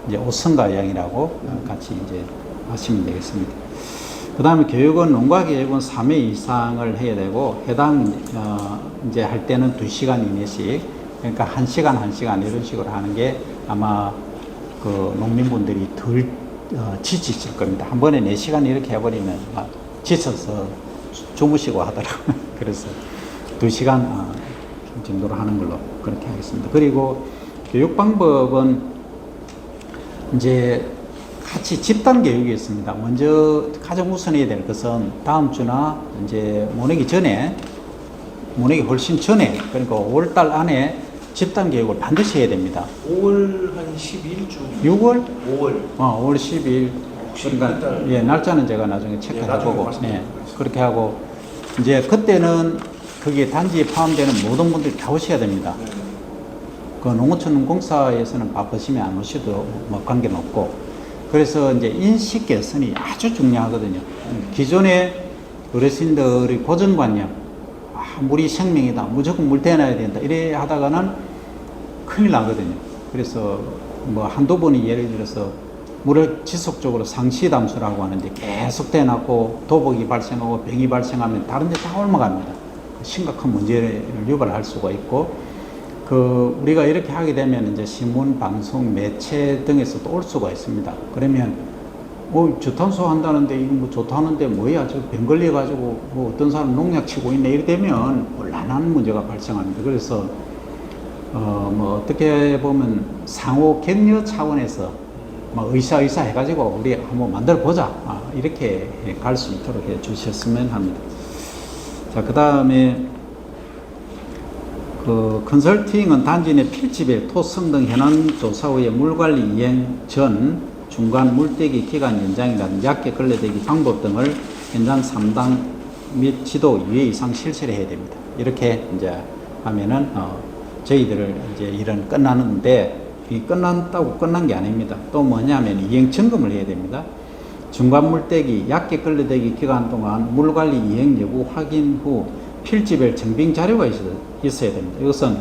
A: 이제 오승가 양이라고 같이 이제 하시면 되겠습니다. 그 다음에 교육은 농가 교육은 3회 이상을 해야 되고, 해당 이제 할 때는 2시간 이내씩, 그러니까 1시간 1시간 이런 식으로 하는 게 아마 그 농민분들이 덜 지치실 겁니다. 한 번에 4시간 이렇게 해버리면 지쳐서 주무시고 하더라고요. 그래서 2시간 정도로 하는 걸로 그렇게 하겠습니다. 그리고 교육 방법은 이제 같이 집단 교육이 있습니다. 먼저 가장 우선해야 될 것은 다음 주나 이제 모내기 훨씬 전에, 그러니까 5월달 안에 집단 교육을 반드시 해야 됩니다.
B: 5월 한 12일쯤.
A: 6월?
B: 5월.
A: 5월 10일.
B: 혹시
A: 그러니까
B: 그날-
A: 예, 날짜는 제가 나중에
B: 나중에
A: 체크해보고
B: 말씀드리겠습니다.
A: 그렇게 하고 이제 그때는 거기에 단지에 포함되는 모든 분들이 다 오셔야 됩니다.
B: 네.
A: 그 농어촌 공사에서는 바쁘시면 안 오셔도 뭐 관계는 없고 그래서 이제 인식 개선이 아주 중요하거든요. 기존의 어르신들의 고정관념, 물이 생명이다, 무조건 물 대놔야 된다 이래 하다가는 큰일 나거든요. 그래서 뭐 한두 번이 예를 들어서 물을 지속적으로 상시 담수라고 하는데 계속 대놨고 도복이 발생하고 병이 발생하면 다른 데 다 옮아갑니다. 심각한 문제를 유발할 수가 있고 우리가 이렇게 하게 되면 이제 신문, 방송, 매체 등에서도 올 수가 있습니다. 그러면 저탄소 한다는데 이거 뭐 좋다는데 뭐야 저 병 걸려가지고 뭐 어떤 사람 농약 치고 있네 이렇게 되면 곤란한 문제가 발생합니다. 그래서 뭐 어떻게 보면 상호 격려 차원에서 뭐 의사 해가지고 우리 한번 만들어 보자 이렇게 갈 수 있도록 해 주셨으면 합니다. 자, 그 다음에 컨설팅은 단지 내 필지별, 토성 등 현안 조사 후에 물관리 이행 전 중간 물대기 기간 연장이라든지 약계 걸레대기 방법 등을 현장 3당 및 지도 2회 이상 실시를 해야 됩니다. 이렇게 이제 하면은 저희들을 이제 일은 끝나는데 이 끝난다고 끝난 게 아닙니다. 또 뭐냐면 이행 점검을 해야 됩니다. 중간 물대기, 약계 걸레대기 기간 동안 물관리 이행 여부 확인 후 필지별 증빙 자료가 있어야 됩니다. 이것은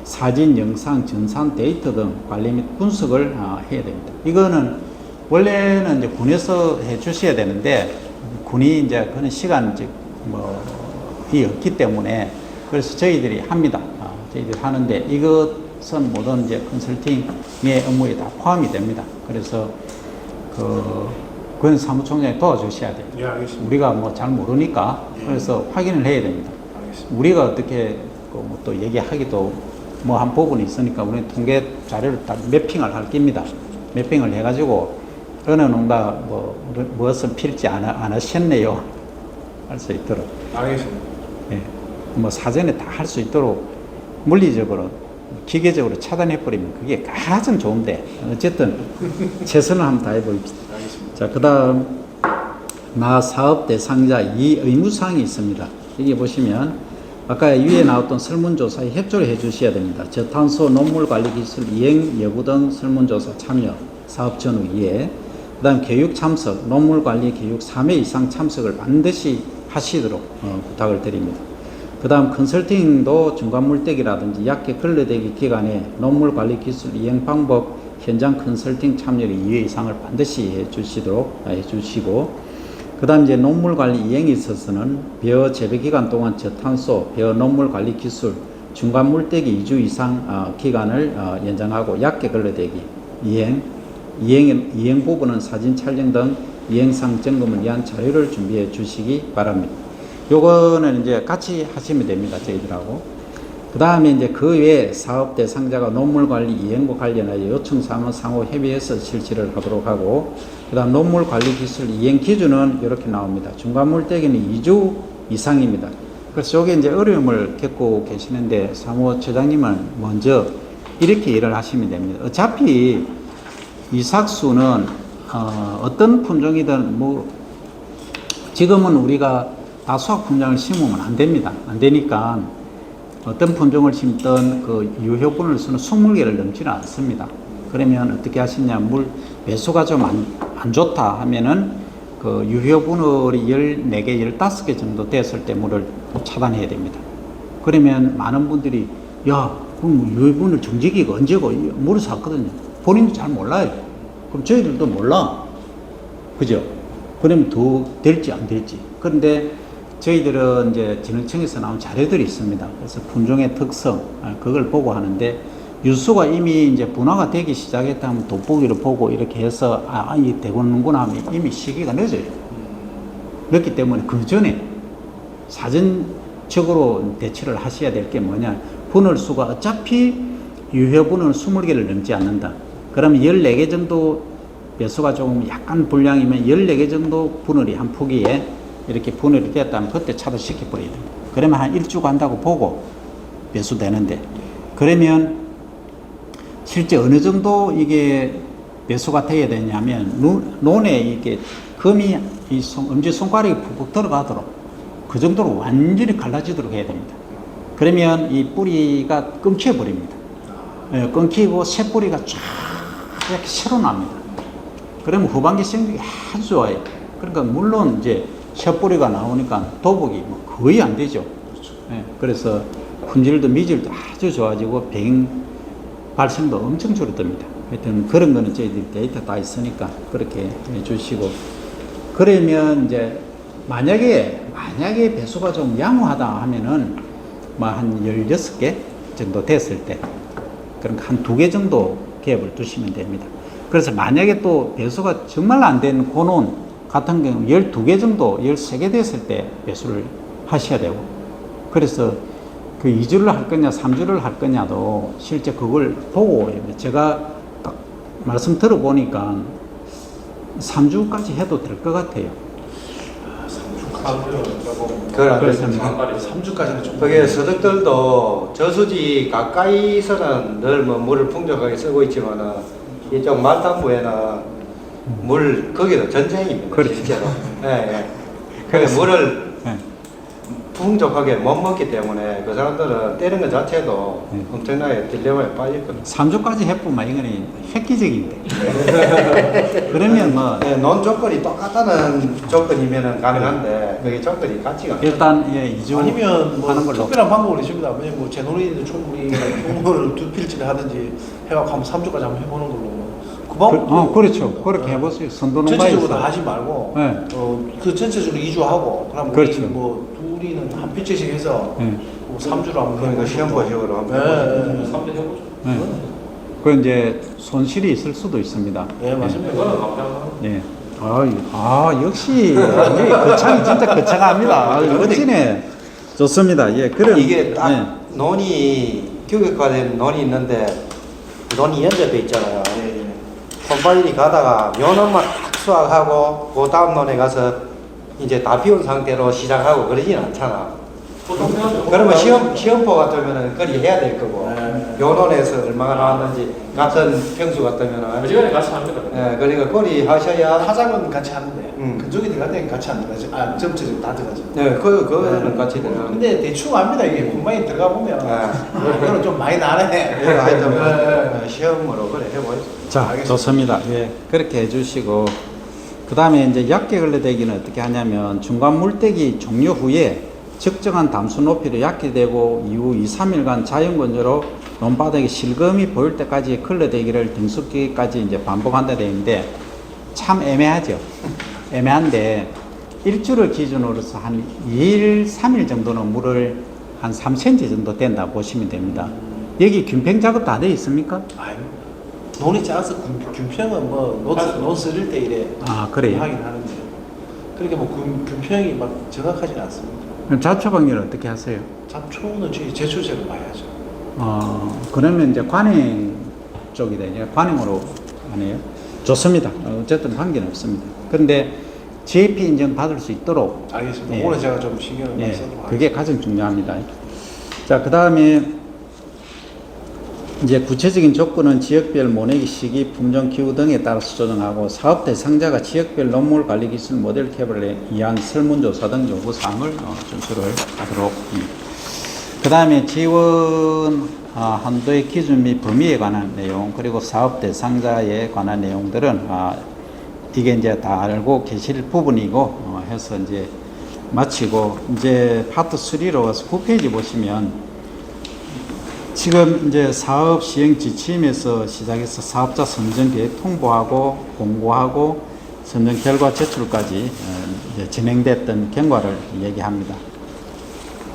A: 사진, 영상, 전산, 데이터 등 관리 및 분석을 해야 됩니다. 이거는 원래는 이제 군에서 해 주셔야 되는데 군이 이제 그런 시간이 없기 때문에 그래서 저희들이 합니다. 저희들이 하는데 이것은 모든 이제 컨설팅의 업무에 다 포함이 됩니다. 그래서 그건 사무총장이 도와주셔야 돼요.
B: 예, 알겠습니다.
A: 우리가 뭐 잘 모르니까 그래서 확인을 해야 됩니다.
B: 알겠습니다.
A: 우리가 어떻게 또 얘기하기도 뭐 한 부분이 있으니까 우리는 통계 자료를 다 매핑을 할 겁니다. 매핑을 해가지고 어느 농가 무엇을 필지 안 하셨네요 할 수 있도록
B: 알겠습니다.
A: 예. 뭐 사전에 다 할 수 있도록 물리적으로 기계적으로 차단해버리면 그게 가장 좋은데 어쨌든 최선을 한번 다해보십시다.
B: 알겠습니다.
A: 자, 그 다음 사업 대상자 이 의무사항이 있습니다. 여기 보시면 아까 위에 나왔던 설문조사에 협조를 해 주셔야 됩니다. 저탄소 농물관리기술 이행 여부 등 설문조사 참여 사업 전후 이에 그 다음 교육 참석 농물관리 교육 3회 이상 참석을 반드시 하시도록 부탁을 드립니다. 그 다음 컨설팅도 중간 물대기라든지 약계 걸레대기 기간에 농물관리 기술 이행 방법 현장 컨설팅 참여를 2회 이상을 반드시 해 주시고 그 다음 이제 농물관리 이행에 있어서는 벼 재배 기간 동안 저탄소 벼 농물관리 기술 중간 물대기 2주 이상 기간을 연장하고 약계 걸레대기 이행 부분은 사진 촬영 등 이행상 점검을 위한 자료를 준비해 주시기 바랍니다. 요거는 이제 같이 하시면 됩니다. 저희들하고. 그 다음에 이제 그 외에 사업 대상자가 농물관리 이행과 관련하여 요청사항은 상호 협의해서 실시를 하도록 하고, 그 다음 농물관리 기술 이행 기준은 이렇게 나옵니다. 중간 물대기는 2주 이상입니다. 그래서 이게 이제 어려움을 겪고 계시는데 사무처장님은 먼저 이렇게 일을 하시면 됩니다. 어차피 이삭수는 어떤 품종이든 지금은 우리가 다 수확 품종을 심으면 안 됩니다. 안 되니까 어떤 품종을 심든 그 유효분을 쓰는 20개를 넘지는 않습니다. 그러면 어떻게 하시냐, 배수가 좀 안 좋다 하면은 그 유효분을이 14개, 15개 정도 됐을 때 물을 차단해야 됩니다. 그러면 많은 분들이 그럼 유효분을 정지기가 언제고 물을 샀거든요. 본인도 잘 몰라요. 그럼 저희들도 몰라. 그죠? 그러면 더 될지 안 될지. 그런데 저희들은 이제 진흥청에서 나온 자료들이 있습니다. 그래서 품종의 특성, 그걸 보고 하는데, 유수가 이미 이제 분화가 되기 시작했다 하면 돋보기를 보고 이렇게 해서, 이 되고는구나 하면 이미 시기가 늦어요. 그렇기 때문에 그 전에 사전적으로 대처를 하셔야 될 게 뭐냐. 분을 수가 어차피 유효분은 20개를 넘지 않는다. 그러면 14개 정도 배수가 조금 약간 불량이면 14개 정도 분을이 한 포기에 이렇게 분할이 됐다면 그때 차단시켜버려야 됩니다. 그러면 한 1주 간다고 보고 배수되는데, 그러면 실제 어느 정도 이게 배수가 돼야 되냐면 논에 이게 금이 이 엄지 손가락이 푹푹 들어가도록 그 정도로 완전히 갈라지도록 해야 됩니다. 그러면 이 뿌리가 끊겨 버립니다. 예, 끊기고 새 뿌리가 쫙 이렇게 새로 납니다. 그러면 후반기 생육이 아주 좋아요. 그러니까 물론 이제 새 뿌리가 나오니까 도복이 뭐 거의 안 되죠. 예, 그래서 품질도 미질도 아주 좋아지고 병 발생도 엄청 줄어듭니다. 하여튼 그런 거는 저희들이 데이터 다 있으니까 그렇게 해주시고, 그러면 이제 만약에 배수가 좀 양호하다 하면은 뭐 한 16개 정도 됐을 때, 그러니까 한 2개 정도 갭을 두시면 됩니다. 그래서 만약에 또 배수가 정말 안 된 고논 같은 경우 12개 정도, 13개 됐을 때 배수를 하셔야 되고, 그래서 그 2주를 할 거냐 3주를 할 거냐도 실제 그걸 보고 제가 딱 말씀 들어보니까 3주까지 해도 될 것 같아요.
D: 그걸 안
A: 그래서
D: 됐습니다.
B: 3주까지는 좀.
D: 그게 서득들도 저수지 가까이서는 늘 뭐 물을 풍족하게 쓰고 있지만은 이쪽 말단부에는 물 거기도 전쟁입니다.
A: 그렇죠.
D: 실제로. 예, 예.
A: 그래서-
D: 물을
A: 네.
D: 풍족하게 못 먹기 때문에 그 사람들은 때리는 것 자체도
A: 네.
D: 엄청나게 딜레마에 빠졌거든요.
A: 3주까지 해보면 이거는 획기적인데. 그러면 뭐
D: 네, 논 조건이 똑같다는 조건이면은 가능한데 그게 조건이 같지가 않아요.
A: 일단 2주
B: 아니면 뭐
A: 하는 걸로.
B: 특별한 방법을 있습니다. 왜냐면 뭐 제노리인도 충분히 콩을 두 필지를 하든지 해갖고 한번 3주까지 한번 해보는 걸로. 그 방법도
A: 그렇죠. 그렇게 해보세요. 선도농가에서.
B: 전체적으로 다 하지 말고
A: 네.
B: 그 전체적으로 2주 하고 그럼
A: 그렇죠.
B: 우리 뭐 둘이는 한 필지씩 해서
A: 네.
B: 뭐 3주로 한번
D: 그러니까
B: 해보고
D: 시험 보식으로 한번
B: 네.
C: 3대 해보죠.
A: 네. 그 이제 손실이 있을 수도 있습니다.
B: 네, 맞습니다.
C: 이거는 감사합니다.
A: 예. 역시 거창이 진짜 거창합니다. 멋지네. 좋습니다. 예, 그럼
D: 이게 딱
A: 예.
D: 논이 규격화된 논이 있는데 논이 연접돼 있잖아요.
B: 예, 예.
D: 콤바인이 가다가 면원만 딱 수확하고 그 다음 논에 가서 이제 다 비운 상태로 시작하고 그러진 않잖아.
C: 보통 해야죠.
D: 그러면 시험보 같으면은 그리 해야 될 거고
B: 네.
D: 면원에서 얼마가 나왔는지 같은 평수 같으면은
C: 어지간히 같이 합니다.
D: 예, 그러니까 그리 하셔야
B: 타작은 같이 하는데 그쪽이 들어갈 때는 같이 안 들어가죠. 전체적으로 다 들어가죠.
D: 네, 그거는 같이 되는.
B: 근데 대충 압니다. 이게 공방에 들어가 보면 이거는 좀 많이 나네.
D: 예, 하여튼
B: 네.
D: 뭐 시험으로 그래 해보죠.
A: 자,
B: 알겠습니다.
A: 좋습니다. 예, 그렇게 해주시고, 그 다음에 이제 약계 걸레대기는 어떻게 하냐면 중간 물대기 종료 후에 적정한 담수 높이로 약계되고 이후 2, 3일간 자연건조로 논바닥에 실금이 보일 때까지 걸레대기를 등수기까지 이제 반복한다 되어 있는데 참 애매하죠. 애매한데 일주를 기준으로서 한 2일, 3일 정도는 물을 한 3cm 정도 된다 보시면 됩니다. 여기 균팽 작업 다 되어 있습니까?
B: 아유, 논이 작아서 균평은 논 쓸 때 이래
A: 아, 그래요?
B: 하긴 하는데 그렇게 뭐 균평이 막 정확하지는 않습니다.
A: 그럼 자초 방류를 어떻게 하세요?
B: 잡초는 저희 제초제로 봐야죠.
A: 그러면 이제 관행 쪽이 되냐? 관행으로 하네요. 좋습니다. 어쨌든 관계는 없습니다. 그런데 JP 인증 받을 수 있도록.
B: 알겠습니다.
A: 예.
B: 오늘 제가 좀 신경을 많이
A: 예,
B: 써도록
A: 그게 가장 중요합니다. 자, 그 다음에 이제 구체적인 조건은 지역별 모내기 시기, 품종, 기후 등에 따라서 조정하고 사업 대상자가 지역별 농물 관리 기술 모델 개발에 의한 설문조사 등 요구 사항을 준수를 하도록 합니다. 그 다음에 지원 한도의 기준 및 범위에 관한 내용, 그리고 사업 대상자에 관한 내용들은 이게 이제 다 알고 계실 부분이고 해서 이제 마치고 이제 파트 3로 가서 9페이지 보시면 지금 이제 사업 시행 지침에서 시작해서 사업자 선정 계획 통보하고 공고하고 선정 결과 제출까지 이제 진행됐던 경과를 얘기합니다.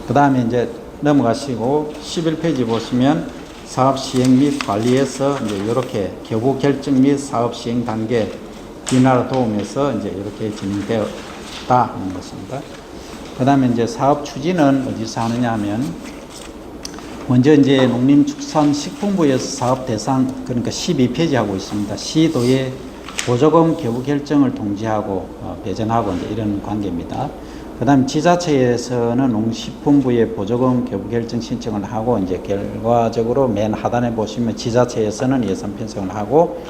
A: 그 다음에 이제 넘어가시고 11페이지 보시면 사업 시행 및 관리에서 이제 이렇게 교부 결정 및 사업 시행 단계 비나라 도움에서 이제 이렇게 진행되었다는 것입니다. 그 다음에 이제 사업 추진은 어디서 하느냐 하면 먼저 이제 농림축산식품부에서 사업 대상, 그러니까 12페이지 하고 있습니다. 시도의 보조금 교부 결정을 통지하고 배정하고 이제 이런 관계입니다. 그 그다음 지자체에서는 농식품부에 보조금 교부 결정 신청을 하고 이제 결과적으로 맨 하단에 보시면 지자체에서는 예산 편성을 하고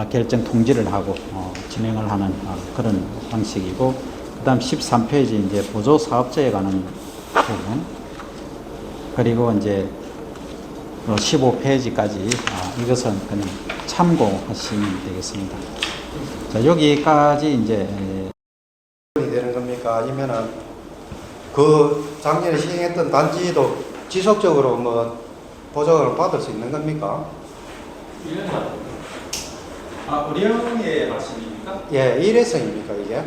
A: 결정 통지를 하고 진행을 하는 그런 방식이고, 그다음 13페이지 이제 보조 사업자에 관한 부분, 그리고 이제 15페이지까지 이것은 그냥 참고하시면 되겠습니다. 자, 여기까지 이제
D: 되는 겁니까? 아니면은 그 작년에 시행했던 단지도 지속적으로 뭐 보조금을 받을 수 있는 겁니까?
C: 1년
A: 우리형의 말씀입니까?
D: 예, 일회성입니까 이게?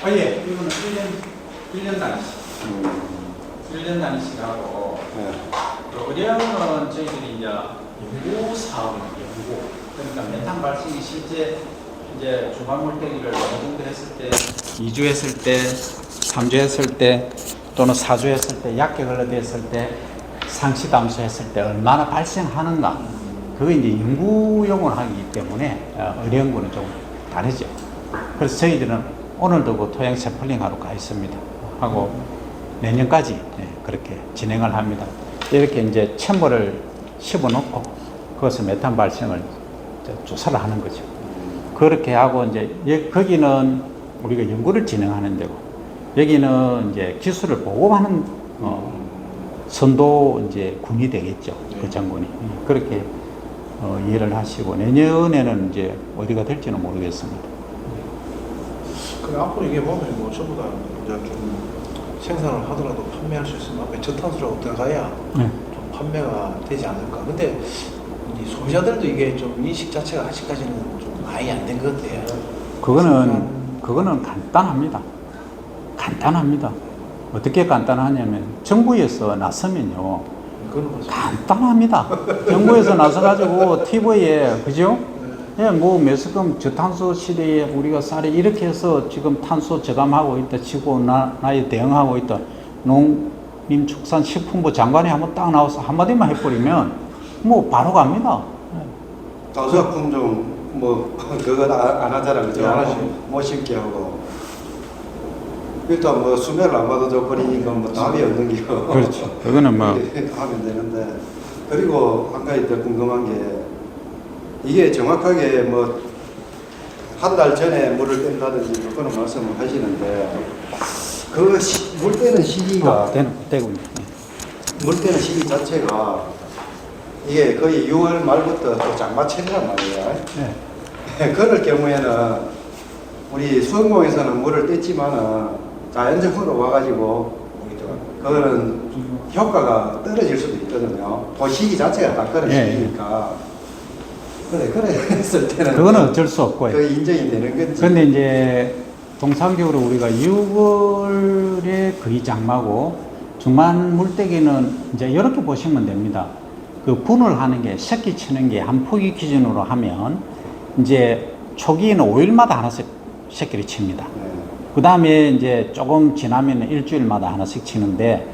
A: 예, 이거는 1년 단위씩. 1년 단위씩하고,
D: 예.
A: 의료는 저희들이 이제 연구 사업입니다. 연구. 그러니까 메탄 발생이 실제 이제 주말물때기를 어느 정도 했을 때, 2주 했을 때, 3주 했을 때, 또는 4주 했을 때, 약계 걸러댔을 때, 상시 담수했을 때 얼마나 발생하는가. 그거 이제 연구용을 하기 때문에 의료연구는 좀 다르죠. 그래서 저희들은 오늘도 그 토양 샘플링 하러 가 있습니다. 하고 내년까지 그렇게 진행을 합니다. 이렇게 이제 챔버를 씹어놓고 그것을 메탄 발생을 조사를 하는 거죠. 그렇게 하고 이제 거기는 우리가 연구를 진행하는 데고, 여기는 이제 기술을 보급하는 선도 이제 군이 되겠죠. 그 장군이. 그렇게 이해를 하시고, 내년에는 이제 어디가 될지는 모르겠습니다.
B: 그 앞으로 이게 보면 뭐 전부 다 이제 좀 생산을 하더라도 판매할 수 있으면 앞에 저탄수라고 들어가야
A: 네.
B: 좀 판매가 되지 않을까. 근데 이 소비자들도 이게 좀 인식 자체가 아직까지는 좀 아예 안 된 것 같아요.
A: 그거는 간단합니다. 간단합니다. 어떻게 간단하냐면 정부에서 나서면요.
B: 그건 맞아요.
A: 간단합니다. 정부에서 나서가지고 TV에, 그죠? 예, 뭐 매스컴 저탄소 시대에 우리가 쌀이 이렇게 해서 지금 탄소 저감하고 있다, 지구 나에 대응하고 있다. 농림축산식품부 장관이 한번 딱 나와서 한마디만 해버리면 뭐 바로 갑니다.
D: 다수학 품종 뭐 그거 안 하잖아, 그죠?
B: 안 하지.
D: 못 심게 하고 일단 뭐 수매를 안 받아줘 버리니까 뭐 답이 없는 게요.
A: 그렇죠. 그거는 뭐
D: 하면 되는데. 그리고 한 가지 더 궁금한 게, 이게 정확하게 뭐 한 달 전에 물을 뺀다든지 그거는 말씀을 하시는데, 그 물 빼는 시기가
A: 되고
D: 물 빼는 시기 자체가 이게 거의 6월 말부터 또 장마철이란 말이에요.
A: 네.
D: 그럴 경우에는 우리 수원공에서는 물을 뗐지만은 자연적으로 와가지고 그거는 효과가 떨어질 수도 있거든요. 그 시기 자체가 딱 그런
A: 예,
D: 시기니까. 그래 했을 때는
A: 그거는 어쩔 수 없고요.
D: 그 인정이 되는 건지.
A: 근데 이제 통상적으로 우리가 6월에 거의 장마고, 중간 물때기는 이제 이렇게 보시면 됩니다. 그 분을 하는 게, 새끼 치는 게 한 포기 기준으로 하면 이제 초기에는 5일마다 하나씩 새끼를 칩니다.
D: 네.
A: 그 다음에 이제 조금 지나면 일주일마다 하나씩 치는데,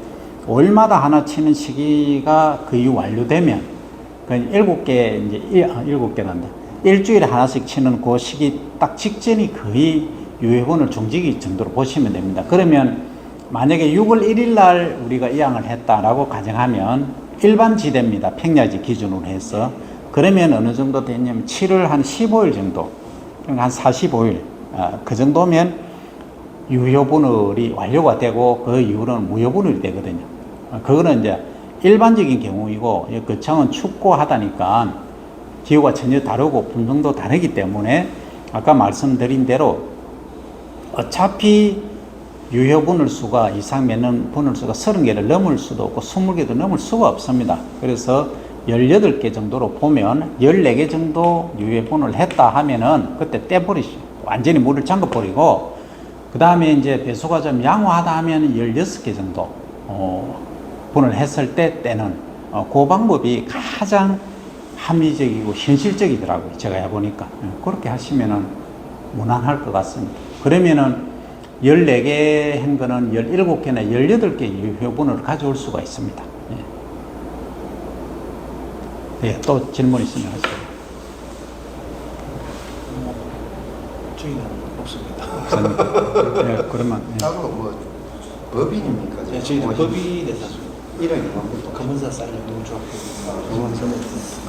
A: 5일마다 하나 치는 시기가 거의 완료되면, 그 7개, 이제 7개란다. 일주일에 하나씩 치는 그 시기 딱 직전이 거의 유해분을 중지기 정도로 보시면 됩니다. 그러면 만약에 6월 1일 날 우리가 이양을 했다라고 가정하면 일반 지대입니다. 평야지 기준으로 해서. 그러면 어느 정도 되냐면 7월 한 15일 정도, 그러니까 한 45일, 그 정도면 유효분을이 완료가 되고, 그 이후로는 무효분을이 되거든요. 그거는 이제 일반적인 경우이고, 거창은 춥고 하다니까 기후가 전혀 다르고 분성도 다르기 때문에 아까 말씀드린 대로 어차피 유효분을 수가 이상 맺는 분을 수가 30개를 넘을 수도 없고 20개도 넘을 수가 없습니다. 그래서 18개 정도로 보면 14개 정도 유효분을 했다 하면은 그때 떼버리시죠. 완전히 물을 잠궈버리고, 그 다음에 이제 배수가 좀 양호하다 하면 16개 정도 분을 했을 때 떼는 그 방법이 가장 합리적이고 현실적이더라고요. 제가 해보니까. 그렇게 하시면은 무난할 것 같습니다. 그러면은 14개 한 거는 17개나 18개 유효분을 가져올 수가 있습니다. 예, 또 질문 있으면 하세요.
B: 저희는 없습니다.
A: 저는 예, 그러면 예.
D: 따로 뭐 법인입니까?
B: 네, 저희는 법이 돼서
D: 이름이 뭡니까?
B: 검은사 쌀 농조합.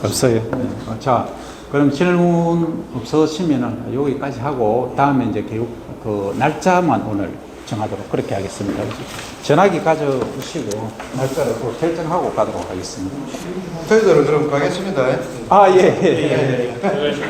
A: 없어요. 예. 자, 그럼 질문 없으시면은 여기까지 하고 다음에 이제 교육 그 날짜만 오늘 정하도록 그렇게 하겠습니다. 전화기 가져오시고 날짜를 또 결정하고 가도록 하겠습니다.
D: 저희들은 그럼 가겠습니다.
A: 아 예. 예.
C: 수고하셨습니다.